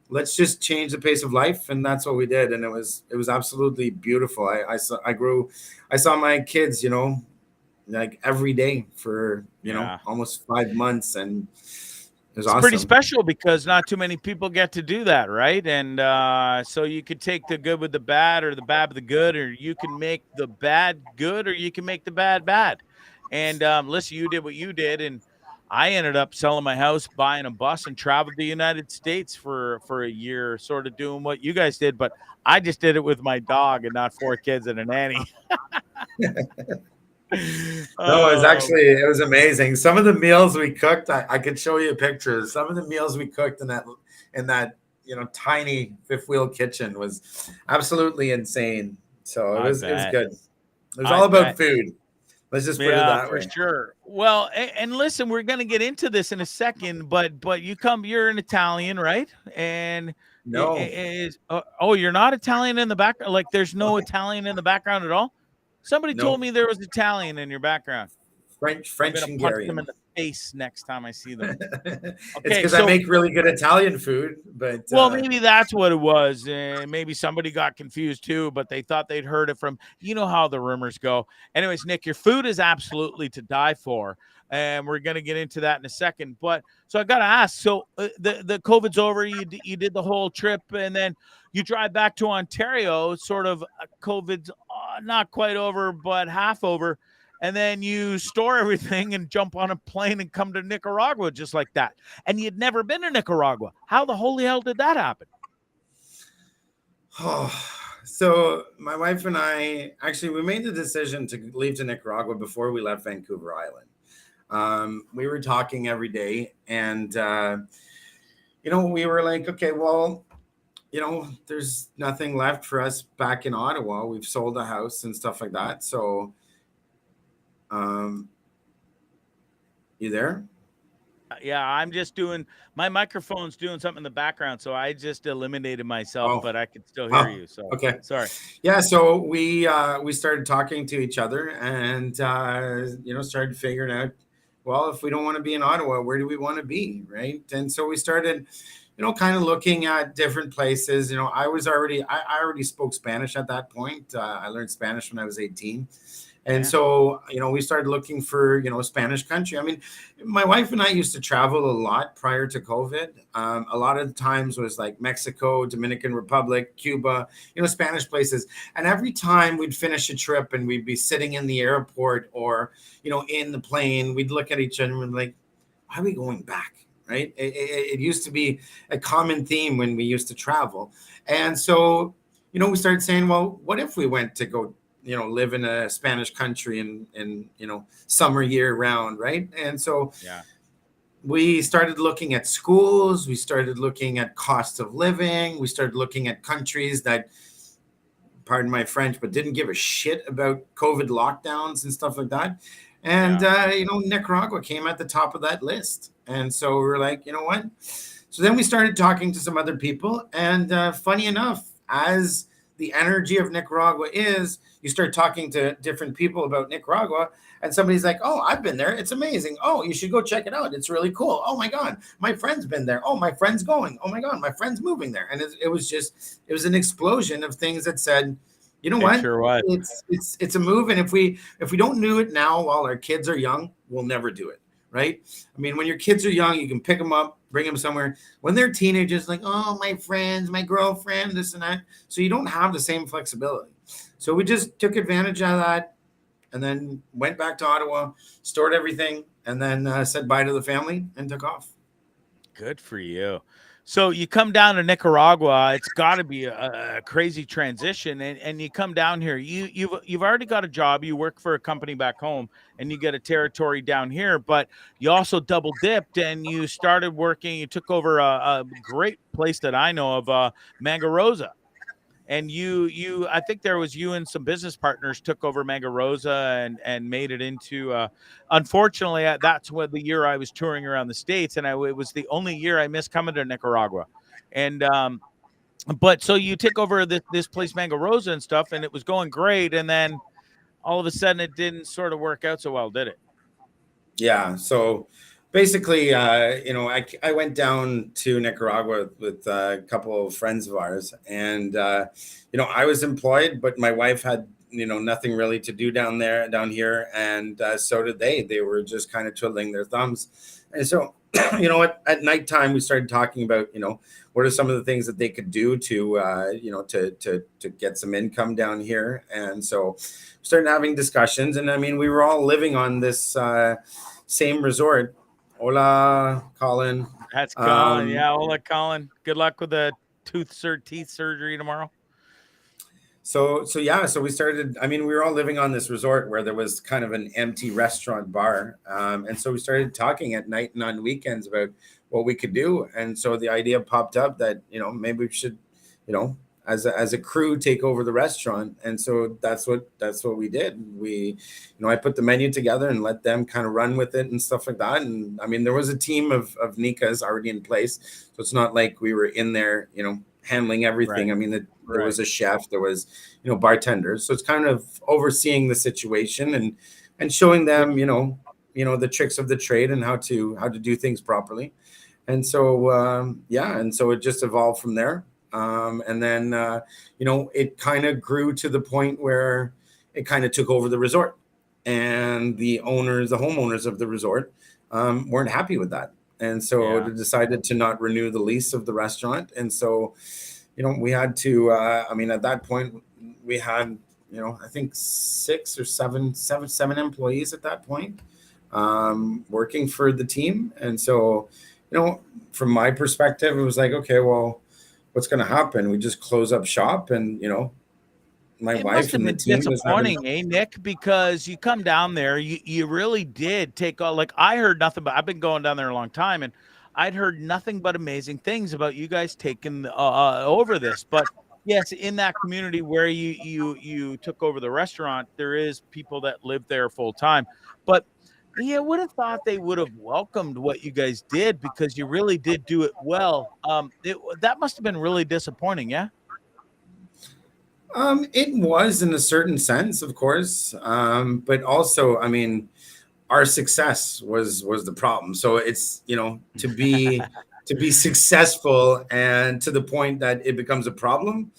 Let's just change the pace of life, and that's what we did. And it was absolutely beautiful. I saw my kids, like every day for almost 5 months, and it was awesome. Pretty special because not too many people get to do that, right? And so you could take the good with the bad, or the bad with the good, or you can make the bad good, or you can make the bad bad. And listen, you did what you did, and I ended up selling my house, buying a bus, and traveled the United States for a year, sort of doing what you guys did. But I just did it with my dog and not 4 kids and a nanny. No, it was amazing. Some of the meals we cooked, I could show you pictures. Some of the meals we cooked in that tiny fifth wheel kitchen was absolutely insane. So it was good. It was all about food. Let's just put it that way. For sure. Well, and listen, we're going to get into this in a second, but you're an Italian, right? And no, you're not Italian in the background. Like there's no Italian in the background at all. Somebody told me there was Italian in your background. French, punch Hungarian. them in the face next time I see them. Okay, it's because I make really good Italian food, but maybe that's what it was. Maybe somebody got confused too, but they thought they'd heard it from. You know how the rumors go. Anyways, Nick, your food is absolutely to die for, and we're gonna get into that in a second. But so I gotta ask. So the COVID's over. You did the whole trip, and then you drive back to Ontario. Sort of COVID's not quite over, but half over. And then you store everything and jump on a plane and come to Nicaragua just like that. And you'd never been to Nicaragua. How the holy hell did that happen? So my wife and I, we made the decision to leave to Nicaragua before we left Vancouver Island. We were talking every day, and, we were like, okay, well, there's nothing left for us back in Ottawa. We've sold a house and stuff like that. So, you there? Yeah, I'm just doing my microphone's doing something in the background, so I just eliminated myself, but I can still hear you. So okay. Sorry. Yeah, so we started talking to each other and started figuring out, well, if we don't want to be in Ottawa, where do we want to be, right? And so we started, kind of looking at different places. I already spoke Spanish at that point. I learned Spanish when I was 18. And so, we started looking for, Spanish country. I mean, my wife and I used to travel a lot prior to COVID. A lot of the times was like Mexico, Dominican Republic, Cuba, Spanish places. And every time we'd finish a trip and we'd be sitting in the airport or, in the plane, we'd look at each other and we'd be like, why are we going back? Right? It used to be a common theme when we used to travel. And so, we started saying, well, what if we went to go live in a Spanish country and summer year round, right? And so we started looking at schools, we started looking at cost of living, we started looking at countries that, pardon my French, but didn't give a shit about COVID lockdowns and stuff like that. And Nicaragua came at the top of that list. And so we were like, you know what? So then we started talking to some other people, and funny enough, as the energy of Nicaragua is, you start talking to different people about Nicaragua, and somebody's like, oh, I've been there. It's amazing. Oh, you should go check it out. It's really cool. Oh my God, my friend's been there. Oh, my friend's going. Oh my God, my friend's moving there. And it was an explosion of things that said, you know what? Sure was. It's a move. And if we don't do it now while our kids are young, we'll never do it. Right? I mean, when your kids are young, you can pick them up, bring them somewhere. When they're teenagers, like, oh, my friends, my girlfriend, this and that. So you don't have the same flexibility. So we just took advantage of that and then went back to Ottawa, stored everything, and then said bye to the family and took off. Good for you. So you come down to Nicaragua. It's got to be a crazy transition, and you come down here. You've already got a job. You work for a company back home, and you get a territory down here. But you also double dipped, and you started working. You took over a great place that I know of, Mango Rosa. And I think there was you and some business partners took over Mango Rosa and made it into, unfortunately, that's what the year I was touring around the States. And it was the only year I missed coming to Nicaragua. And, but so you took over this place, Mango Rosa and stuff, and it was going great. And then all of a sudden it didn't sort of work out so well, did it? Yeah. So basically, I went down to Nicaragua with a couple of friends of ours, and I was employed, but my wife had nothing really to do down here, and so did they. They were just kind of twiddling their thumbs, and so at nighttime we started talking about what are some of the things that they could do to get some income down here, and so we started having discussions, and I mean we were all living on this same resort. Hola, Colin. That's Colin. Yeah, hola, Colin. Good luck with the teeth surgery tomorrow. So we started. I mean, we were all living on this resort where there was kind of an empty restaurant bar, and so we started talking at night and on weekends about what we could do. And so the idea popped up that maybe we should, as a crew, take over the restaurant. And so that's what we did. We, I put the menu together and let them kind of run with it and stuff like that. And I mean, there was a team of Nicas already in place, so it's not like we were in there, handling everything. Right. I mean, there was a chef, there was, bartenders. So it's kind of overseeing the situation and showing them, the tricks of the trade and how to do things properly. And so, and so it just evolved from there. And then, it kind of grew to the point where it kind of took over the resort, and the homeowners of the resort, weren't happy with that. And so they decided to not renew the lease of the restaurant. And so, we had to, at that point we had, I think 6 or 7 employees at that point, working for the team. And so, from my perspective, it was like, okay, well, what's going to happen? We just close up shop, and my wife and the team. It's disappointing, Nick? Because you come down there, you really did take all. Like I heard nothing, but I've been going down there a long time, and I'd heard nothing but amazing things about you guys taking over this. But yes, in that community where you took over the restaurant, there is people that live there full time. But yeah, I would have thought they would have welcomed what you guys did because you really did do it well. That must have been really disappointing, yeah? It was in a certain sense, of course, but also, I mean, our success was the problem. So it's, you know, to be successful and to the point that it becomes a problem,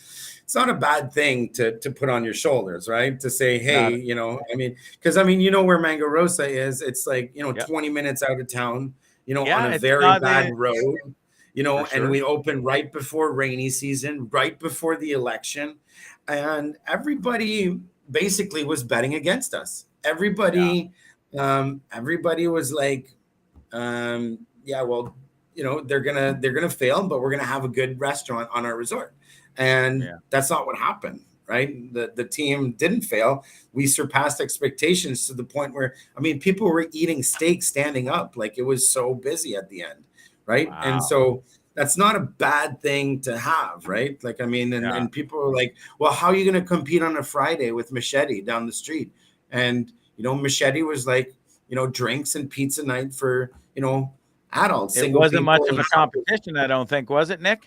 it's not a bad thing to put on your shoulders, right? To say, hey, you know, I mean, because I mean, you know where Mango Rosa is? It's like, you know, 20 minutes out of town, you know, on a very bad road, you know, and we opened right before rainy season, right before the election, and everybody basically was betting against us. Everybody was like, yeah, well, you know, they're gonna fail, but we're gonna have a good restaurant on our resort. And that's not what happened, right? The team didn't fail. We surpassed expectations to the point where, I mean, people were eating steak standing up. Like, it was so busy at the end, right? Wow. And so that's not a bad thing to have, right? Like, I mean, and people are like, well, how are you going to compete on a Friday with Machete down the street? And, you know, Machete was like, you know, drinks and pizza night for, you know, adults. It wasn't much of a competition, I don't think, was it, Nick?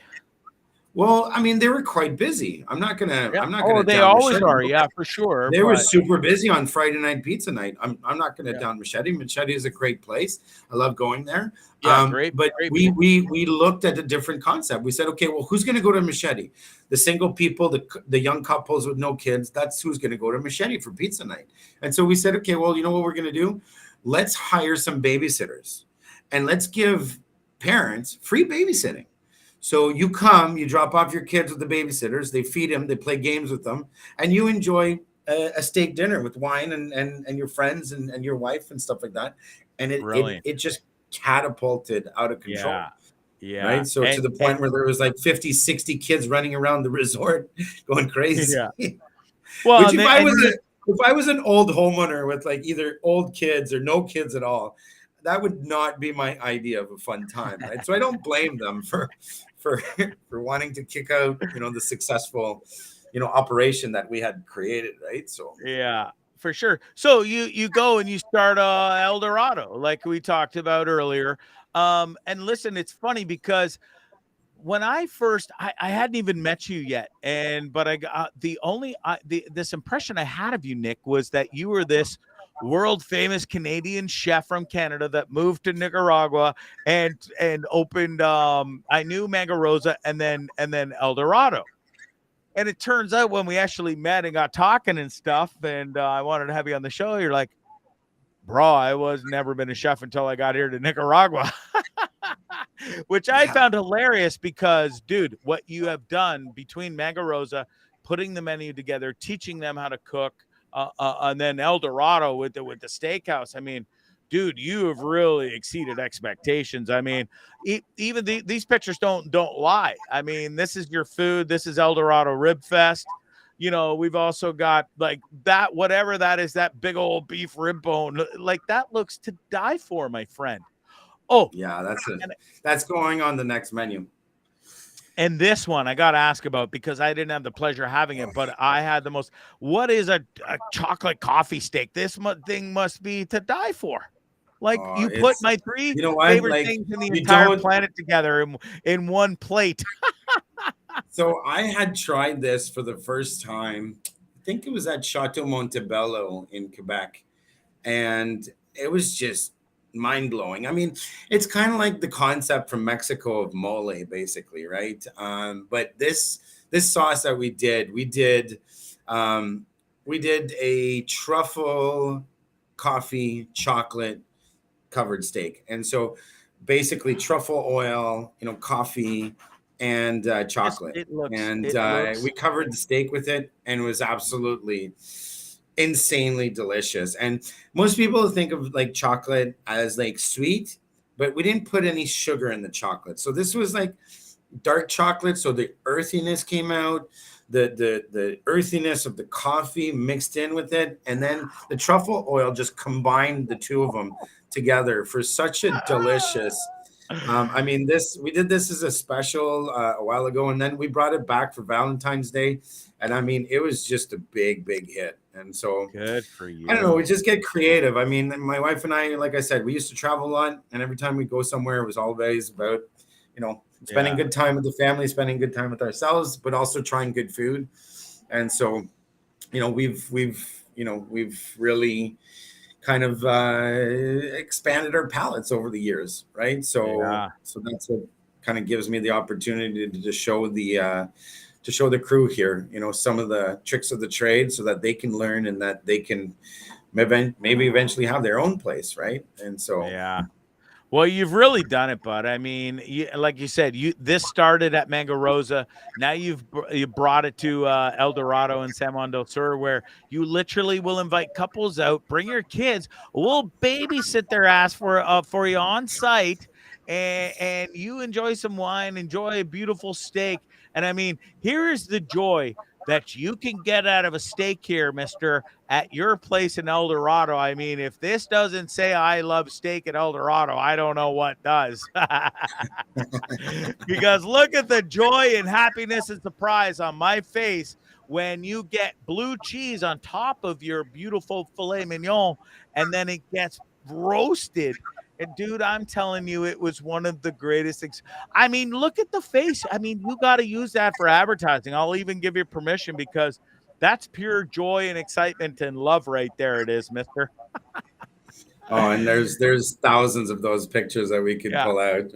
Well, I mean, they were quite busy. I'm not gonna. Oh, they always are. Yeah, for sure. They were super busy on Friday night pizza night. I'm not gonna down Machete. Machete is a great place. I love going there. Yeah, great. But we looked at a different concept. We said, okay, well, who's gonna go to Machete? The single people, the young couples with no kids. That's who's gonna go to Machete for pizza night. And so we said, okay, well, you know what we're gonna do? Let's hire some babysitters, and let's give parents free babysitting. So you come, you drop off your kids with the babysitters, they feed them, they play games with them, and you enjoy a steak dinner with wine and your friends and your wife and stuff like that. And it just catapulted out of control. Yeah. Right. So to the point where there was like 50, 60 kids running around the resort going crazy. Yeah. Well, Which if I was an old homeowner with like either old kids or no kids at all, that would not be my idea of a fun time. Right. So I don't blame them for wanting to kick out, you know, the successful, you know, operation that we had created, right? So yeah, for sure. So you go and you start El Dorado, like we talked about earlier. And listen, it's funny because when I first, I hadn't even met you yet, but I got this impression I had of you, Nick, was that you were this world famous Canadian chef from Canada that moved to Nicaragua and opened I knew Mango Rosa and then El Dorado. And it turns out when we actually met and got talking and stuff, and I wanted to have you on the show, you're like, bro, I was never been a chef until I got here to Nicaragua. Which I found hilarious because, dude, what you have done between Mango Rosa, putting the menu together, teaching them how to cook, and then El Dorado with the steakhouse. I mean, dude, you have really exceeded expectations. I mean, even these pictures don't lie. I mean, this is your food. This is El Dorado Rib Fest. You know, we've also got like that, whatever that is, that big old beef rib bone. Like, that looks to die for, my friend. Oh, yeah, that's going on the next menu. And this one I got to ask about because I didn't have the pleasure of having it, but I had the most. What is a chocolate coffee steak? This thing must be to die for. Like, you put my three favorite things in the entire planet together in one plate. So I had tried this for the first time. I think it was at Chateau Montebello in Quebec. And it was just mind-blowing. I mean, it's kind of like the concept from Mexico of mole, basically, right? But this sauce that we did a truffle coffee chocolate covered steak. And so basically truffle oil, you know, coffee and chocolate. We covered the steak with it, and it was absolutely insanely delicious. And most people think of like chocolate as like sweet, but we didn't put any sugar in the chocolate. So this was like dark chocolate. So the earthiness came out, the earthiness of the coffee mixed in with it. And then the truffle oil just combined the two of them together for such a delicious I mean, we did this as a special a while ago, and then we brought it back for Valentine's Day, and I mean, it was just a big hit. And so Good for I don't know, we you. just get creative. I mean, my wife and I, like I said, we used to travel a lot, and every time we go somewhere, it was always about, spending good time with the family, spending good time with ourselves, but also trying good food. And so, we've really kind of expanded our palettes over the years, right? So Yeah. that's what kind of gives me the opportunity to show the crew here, some of the tricks of the trade, so that they can learn and that they can maybe eventually have their own place, right? And so Yeah. Well, you've really done it, bud. I mean, like you said, this started at Mango Rosa. Now you brought it to El Dorado and San Juan del Sur, where you literally will invite couples out, bring your kids, we'll babysit their ass for you on site, and you enjoy some wine, enjoy a beautiful steak. And I mean, here is the joy that you can get out of a steak here, mister, at your place in El Dorado. I mean, if this doesn't say I love steak at El Dorado, I don't know what does. Because look at the joy and happiness and surprise on my face when you get blue cheese on top of your beautiful filet mignon, and then it gets roasted. And dude, I'm telling you, it was one of the greatest things. I mean, look at the face. I mean, you got to use that for advertising. I'll even give you permission, because that's pure joy and excitement and love right there. It is, mister. and there's thousands of those pictures that we could Yeah. pull out.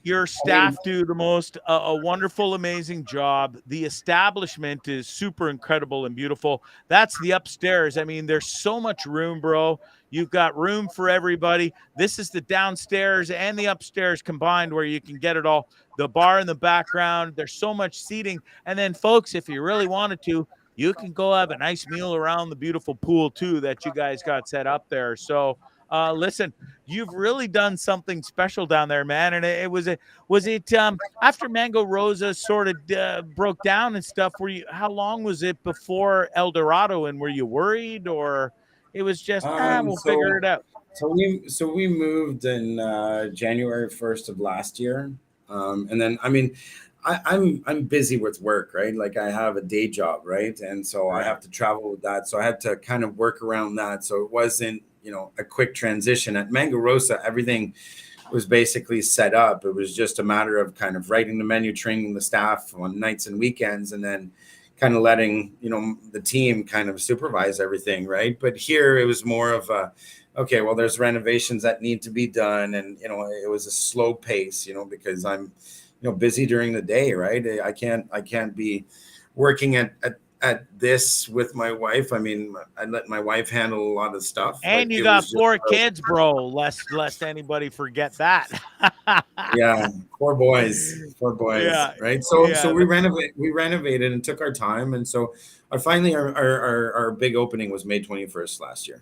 Your staff do the most a wonderful, amazing job. The establishment is super incredible and beautiful. That's the upstairs. I mean, there's so much room, bro. You've got room for everybody. This is the downstairs and the upstairs combined, where you can get it all. The bar in the background. There's so much seating. And then, folks, if you really wanted to, you can go have a nice meal around the beautiful pool too that you guys got set up there. So, listen, you've really done something special down there, man. And was it after Mango Rosa sort of broke down and stuff? How long was it before El Dorado, and were you worried, or it was just we'll So figure it out? we moved in January 1st of last year, and then I mean, I'm busy with work, right? Like, I have a day job, right? And so I have to travel with that. So I had to kind of work around that. So it wasn't, a quick transition. At Mango Rosa, everything was basically set up. It was just a matter of kind of writing the menu, training the staff on nights and weekends, and then kind of letting, the team kind of supervise everything, right? But here it was more of okay, well, there's renovations that need to be done. And, it was a slow pace, because I'm, busy during the day, right? I can't be working at this with my wife. I mean, I let my wife handle a lot of stuff. And you got 4 kids, bro. Lest anybody forget that. Yeah, 4 boys, Yeah. right? So Yeah. we renovated and took our time, and so our big opening was May 21st last year.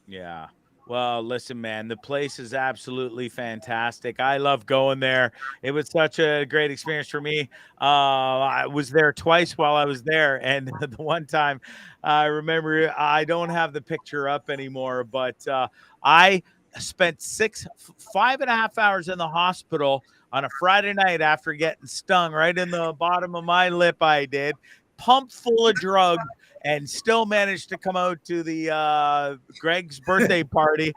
Yeah. Well, listen, man, the place is absolutely fantastic. I love going there. It was such a great experience for me. I was there twice while I was there. And the one time I remember, I don't have the picture up anymore, but I spent 5.5 hours in the hospital on a Friday night after getting stung right in the bottom of my lip. I did, pumped full of drugs, and still managed to come out to the Greg's birthday party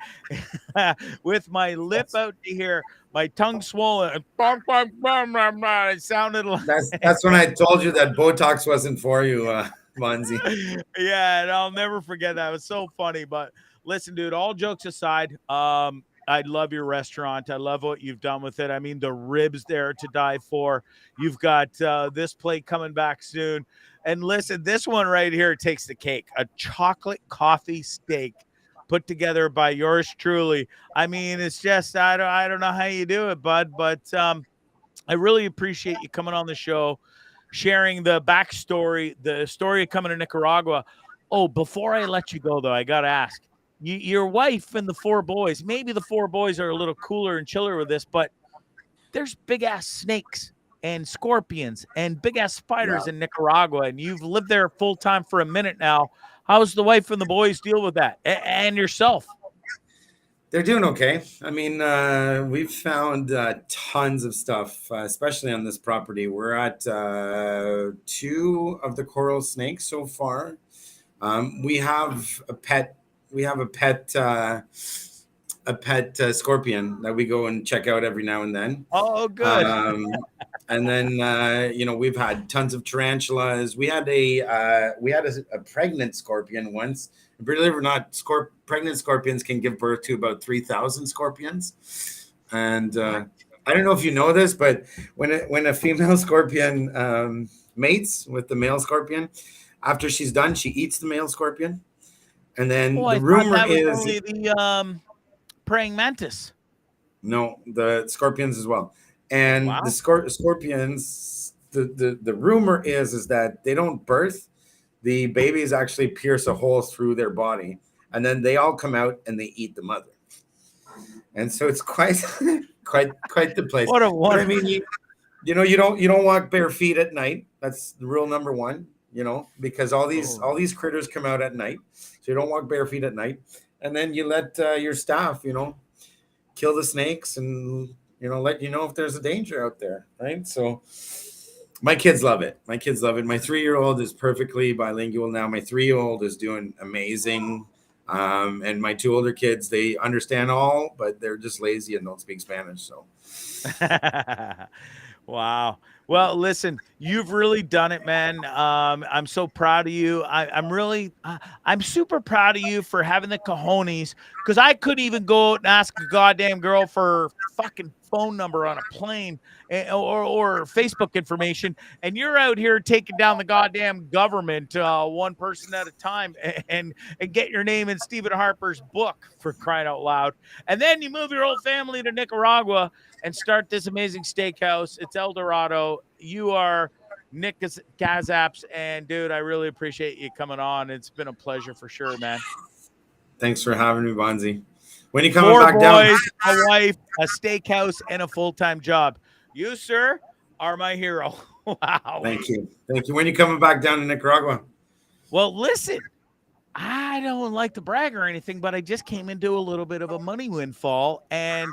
with my lip out to here, my tongue swollen. It sounded like that's when I told you that Botox wasn't for you, Bondzee. Yeah, and I'll never forget that. It was so funny. But listen, dude, all jokes aside, I love your restaurant. I love what you've done with it. I mean, the ribs there to die for. You've got this plate coming back soon. And listen, this one right here takes the cake. A chocolate coffee steak put together by yours truly. I mean, it's just, I don't know how you do it, bud, but I really appreciate you coming on the show, sharing the backstory, the story of coming to Nicaragua. Oh, before I let you go, though, I got to ask, your wife and the 4 boys, maybe the 4 boys are a little cooler and chiller with this, but there's big ass snakes and scorpions and big ass spiders in Nicaragua, and you've lived there full time for a minute now. How's the wife and the boys deal with that, and yourself? They're doing okay. I mean, we've found tons of stuff, especially on this property. We're at 2 of the coral snakes so far. We have a pet. We have a pet scorpion that we go and check out every now and then. Oh, good. And then we've had tons of tarantulas. We had a pregnant scorpion once. Believe it or not, pregnant scorpions can give birth to about 3,000 scorpions. And I don't know if you know this, but when a female scorpion mates with the male scorpion, after she's done, she eats the male scorpion. And then the rumor is only the praying mantis. No, the scorpions as well. And Wow. the scorpions, the rumor is that they don't birth. The babies actually pierce a hole through their body, and then they all come out and they eat the mother. And so it's quite the place. What a But wonder. I mean, you don't walk bare feet at night. That's rule number 1. Because all these critters come out at night, so you don't walk bare feet at night. And then you let your staff, kill the snakes and let you know if there's a danger out there, right? So my kids love it. My 3-year-old is perfectly bilingual now. My 3-year-old is doing amazing. And my 2 older kids, they understand all, but they're just lazy and don't speak Spanish. So wow. Well, listen, you've really done it, man. I'm so proud of you. I'm super proud of you for having the cojones, because I couldn't even go out and ask a goddamn girl for fucking phone number on a plane or Facebook information. And you're out here taking down the goddamn government, one person at a time, and get your name in Stephen Harper's book, for crying out loud. And then you move your whole family to Nicaragua and start this amazing steakhouse. It's El Dorado. You are Nick Kaszap, and dude, I really appreciate you coming on. It's been a pleasure for sure, man. Thanks for having me, Bondzee. When you coming 4 back down? boys, a wife, a steakhouse, and a full-time job. You, sir, are my hero. Wow. Thank you. When you coming back down to Nicaragua? Well, listen, I don't like to brag or anything, but I just came into a little bit of a money windfall, and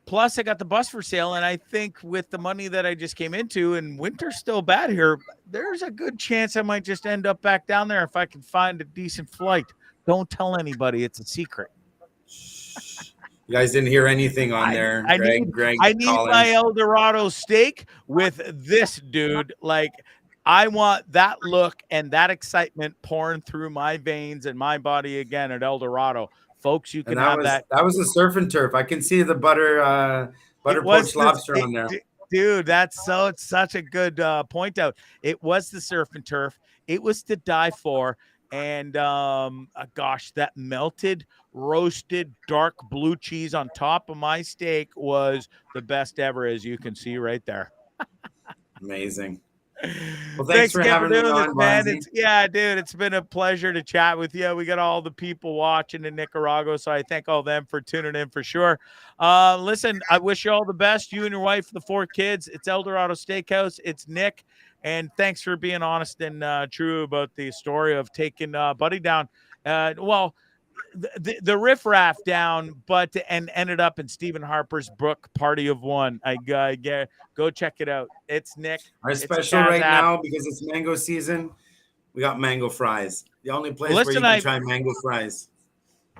plus I got the bus for sale. And I think with the money that I just came into, and winter's still bad here, there's a good chance I might just end up back down there if I can find a decent flight. Don't tell anybody. It's a secret. You guys didn't hear anything on there. I need my El Dorado steak with this, dude. Like, I want that look and that excitement pouring through my veins and my body again at El Dorado. Folks, you can have that. That was a surf and turf. I can see the butter poached lobster on there. Dude, it's such a good point out. It was the surf and turf. It was to die for. And gosh, that melted, roasted, dark blue cheese on top of my steak was the best ever, as you can see right there. Amazing. Well, thanks for having me on, man. Dude, it's been a pleasure to chat with you. We got all the people watching in Nicaragua, so I thank all them for tuning in for sure. Listen, I wish you all the best, you and your wife, the 4 kids. It's El Dorado Steakhouse. It's Nick. And thanks for being honest and true about the story of taking Buddy down. The riffraff down, but and ended up in Stephen Harper's book, Party of One. Go check it out. It's Nick. Our special right now, because it's mango season, we got mango fries. The only place where you can try mango fries.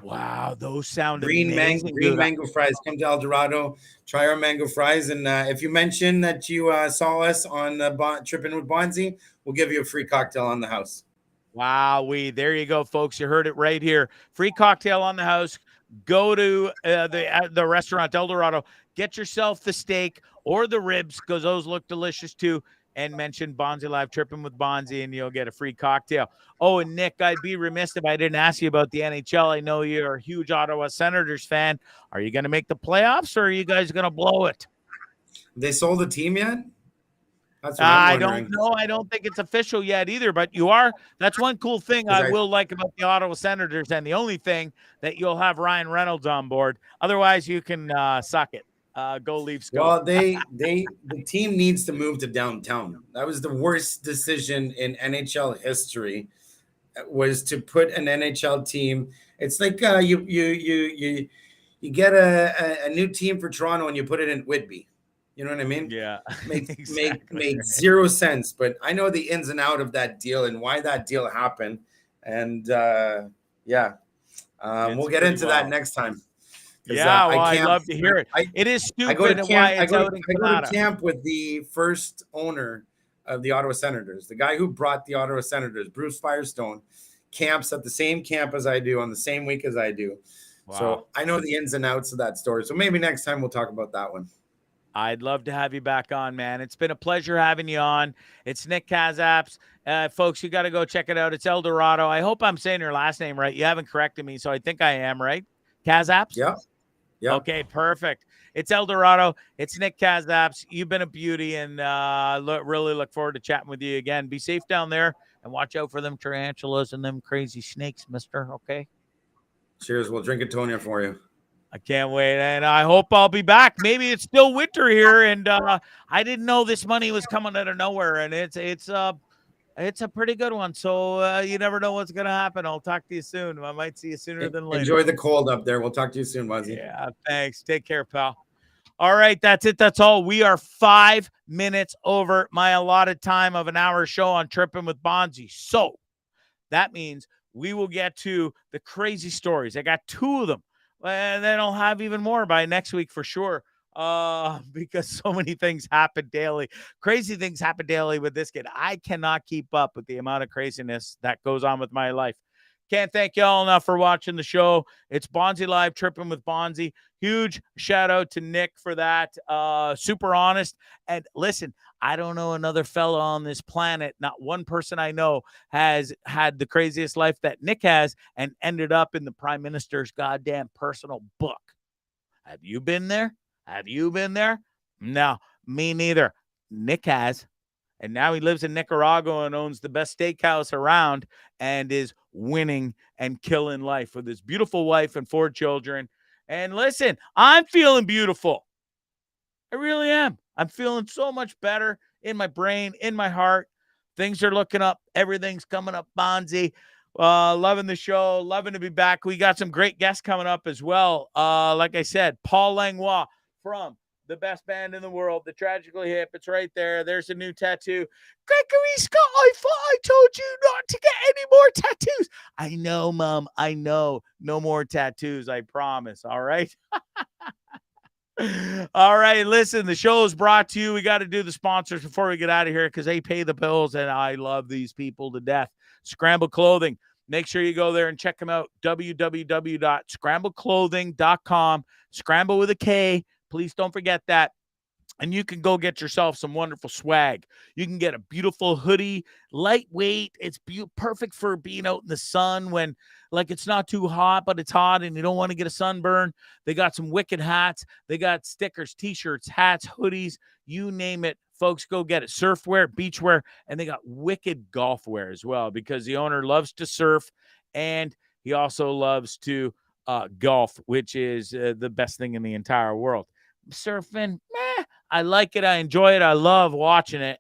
Wow, those sound green amazing. Mango fries. Come to El Dorado, try our mango fries, and if you mention that you saw us on Trippin With Bondzee, we'll give you a free cocktail on the house. Wow, there you go, folks. You heard it right here. Free cocktail on the house. Go to the restaurant El Dorado. Get yourself the steak or the ribs, because those look delicious too. And mention Bondzee Live Trippin With Bondzee, and you'll get a free cocktail. Oh, and Nick, I'd be remiss if I didn't ask you about the NHL. I know you're a huge Ottawa Senators fan. Are you going to make the playoffs, or are you guys going to blow it? They sold the team yet? That's what I don't know. I don't think it's official yet either, but you are. That's one cool thing I will like about the Ottawa Senators, and the only thing that you'll have Ryan Reynolds on board. Otherwise, you can suck it. Go Leafs. Go. Well, the team needs to move to downtown. That was the worst decision in NHL history, was to put an NHL team. It's like you you get a new team for Toronto and you put it in Whitby. You know what I mean? Yeah. Make zero sense. But I know the ins and out of that deal and why that deal happened. And we'll get into that next time. Yeah, well, I'd love to hear it. It is stupid. I go to camp with the first owner of the Ottawa Senators. The guy who brought the Ottawa Senators, Bruce Firestone, camps at the same camp as I do on the same week as I do. Wow. So I know the ins and outs of that story. So maybe next time we'll talk about that one. I'd love to have you back on, man. It's been a pleasure having you on. It's Nick Kaszap. Folks, you got to go check it out. It's El Dorado. I hope I'm saying your last name right. You haven't corrected me, so I think I am, right? Kaszap? Yeah. Yeah. Okay, perfect. It's El Dorado. It's Nick Kaszap. You've been a beauty, and really look forward to chatting with you again. Be safe down there, and watch out for them tarantulas and them crazy snakes, mister, okay? Cheers. We'll drink a Tonya for you. I can't wait, and I hope I'll be back. Maybe it's still winter here, and I didn't know this money was coming out of nowhere, and it's a pretty good one. So you never know what's gonna happen. I'll talk to you soon. I might see you sooner than later. Enjoy the cold up there. We'll talk to you soon, Bondzee. Yeah, thanks. Take care, pal. All right, that's it. That's all. We are 5 minutes over my allotted time of an hour show on Trippin With Bondzee. So that means we will get to the crazy stories. I got 2 of them. And then I'll have even more by next week for sure, because so many things happen daily. Crazy things happen daily with this kid. I cannot keep up with the amount of craziness that goes on with my life. Can't thank y'all enough for watching the show. It's Bondzee Live, Trippin With Bondzee. Huge shout out to Nick for that. Super honest. And listen, I don't know another fellow on this planet. Not one person I know has had the craziest life that Nick has and ended up in the Prime Minister's goddamn personal book. Have you been there? Have you been there? No, me neither. Nick has. And now he lives in Nicaragua and owns the best steakhouse around and is winning and killing life with his beautiful wife and 4 children. And listen, I'm feeling beautiful. I really am. I'm feeling so much better in my brain, in my heart. Things are looking up. Everything's coming up, Bondzee. Loving the show. Loving to be back. We got some great guests coming up as well. Like I said, Paul Langlois from the best band in the world, the Tragically Hip. It's right there. There's a new tattoo. Gregory Scott, I thought I told you not to get any more tattoos. I know, Mom. I know. No more tattoos, I promise. All right? All right, listen, the show is brought to you. We got to do the sponsors before we get out of here because they pay the bills, and I love these people to death. Scramble Clothing. Make sure you go there and check them out. www.scrambleclothing.com. Scramble with a K. Please don't forget that. And you can go get yourself some wonderful swag. You can get a beautiful hoodie, lightweight. It's perfect for being out in the sun when, like, it's not too hot, but it's hot and you don't want to get a sunburn. They got some wicked hats. They got stickers, T-shirts, hats, hoodies, you name it. Folks, go get it. Surfwear, beachwear, and they got wicked golf wear as well because the owner loves to surf and he also loves to golf, which is the best thing in the entire world. Surfing, I like it. I enjoy it. I love watching it.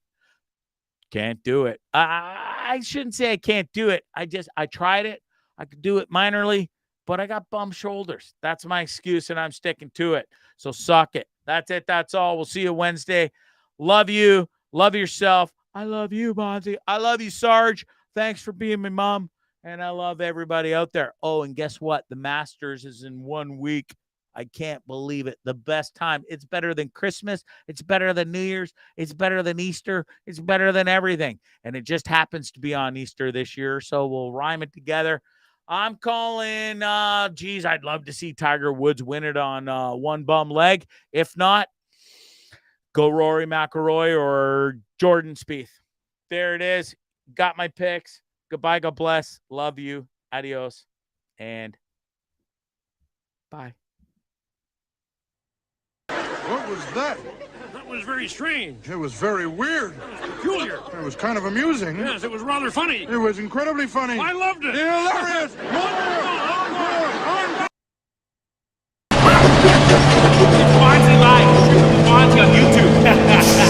Can't do it. I shouldn't say I can't do it. I tried it. I could do it minorly, but I got bum shoulders. That's my excuse, and I'm sticking to it. So suck it. That's it. That's all. We'll see you Wednesday. Love you. Love yourself. I love you, Bondzee. I love you, Sarge. Thanks for being my mom. And I love everybody out there. Oh, and guess what? The Masters is in 1 week. I can't believe it. The best time. It's better than Christmas. It's better than New Year's. It's better than Easter. It's better than everything. And it just happens to be on Easter this year. So we'll rhyme it together. I'm calling, I'd love to see Tiger Woods win it on one bum leg. If not, go Rory McIlroy or Jordan Spieth. There it is. Got my picks. Goodbye. God bless. Love you. Adios. And bye. What was that? That was very strange. It was very weird. Peculiar. It was kind of amusing. Yes, it was rather funny. It was incredibly funny. I loved it. Hilarious. Bondzee Live. Bondzee on YouTube.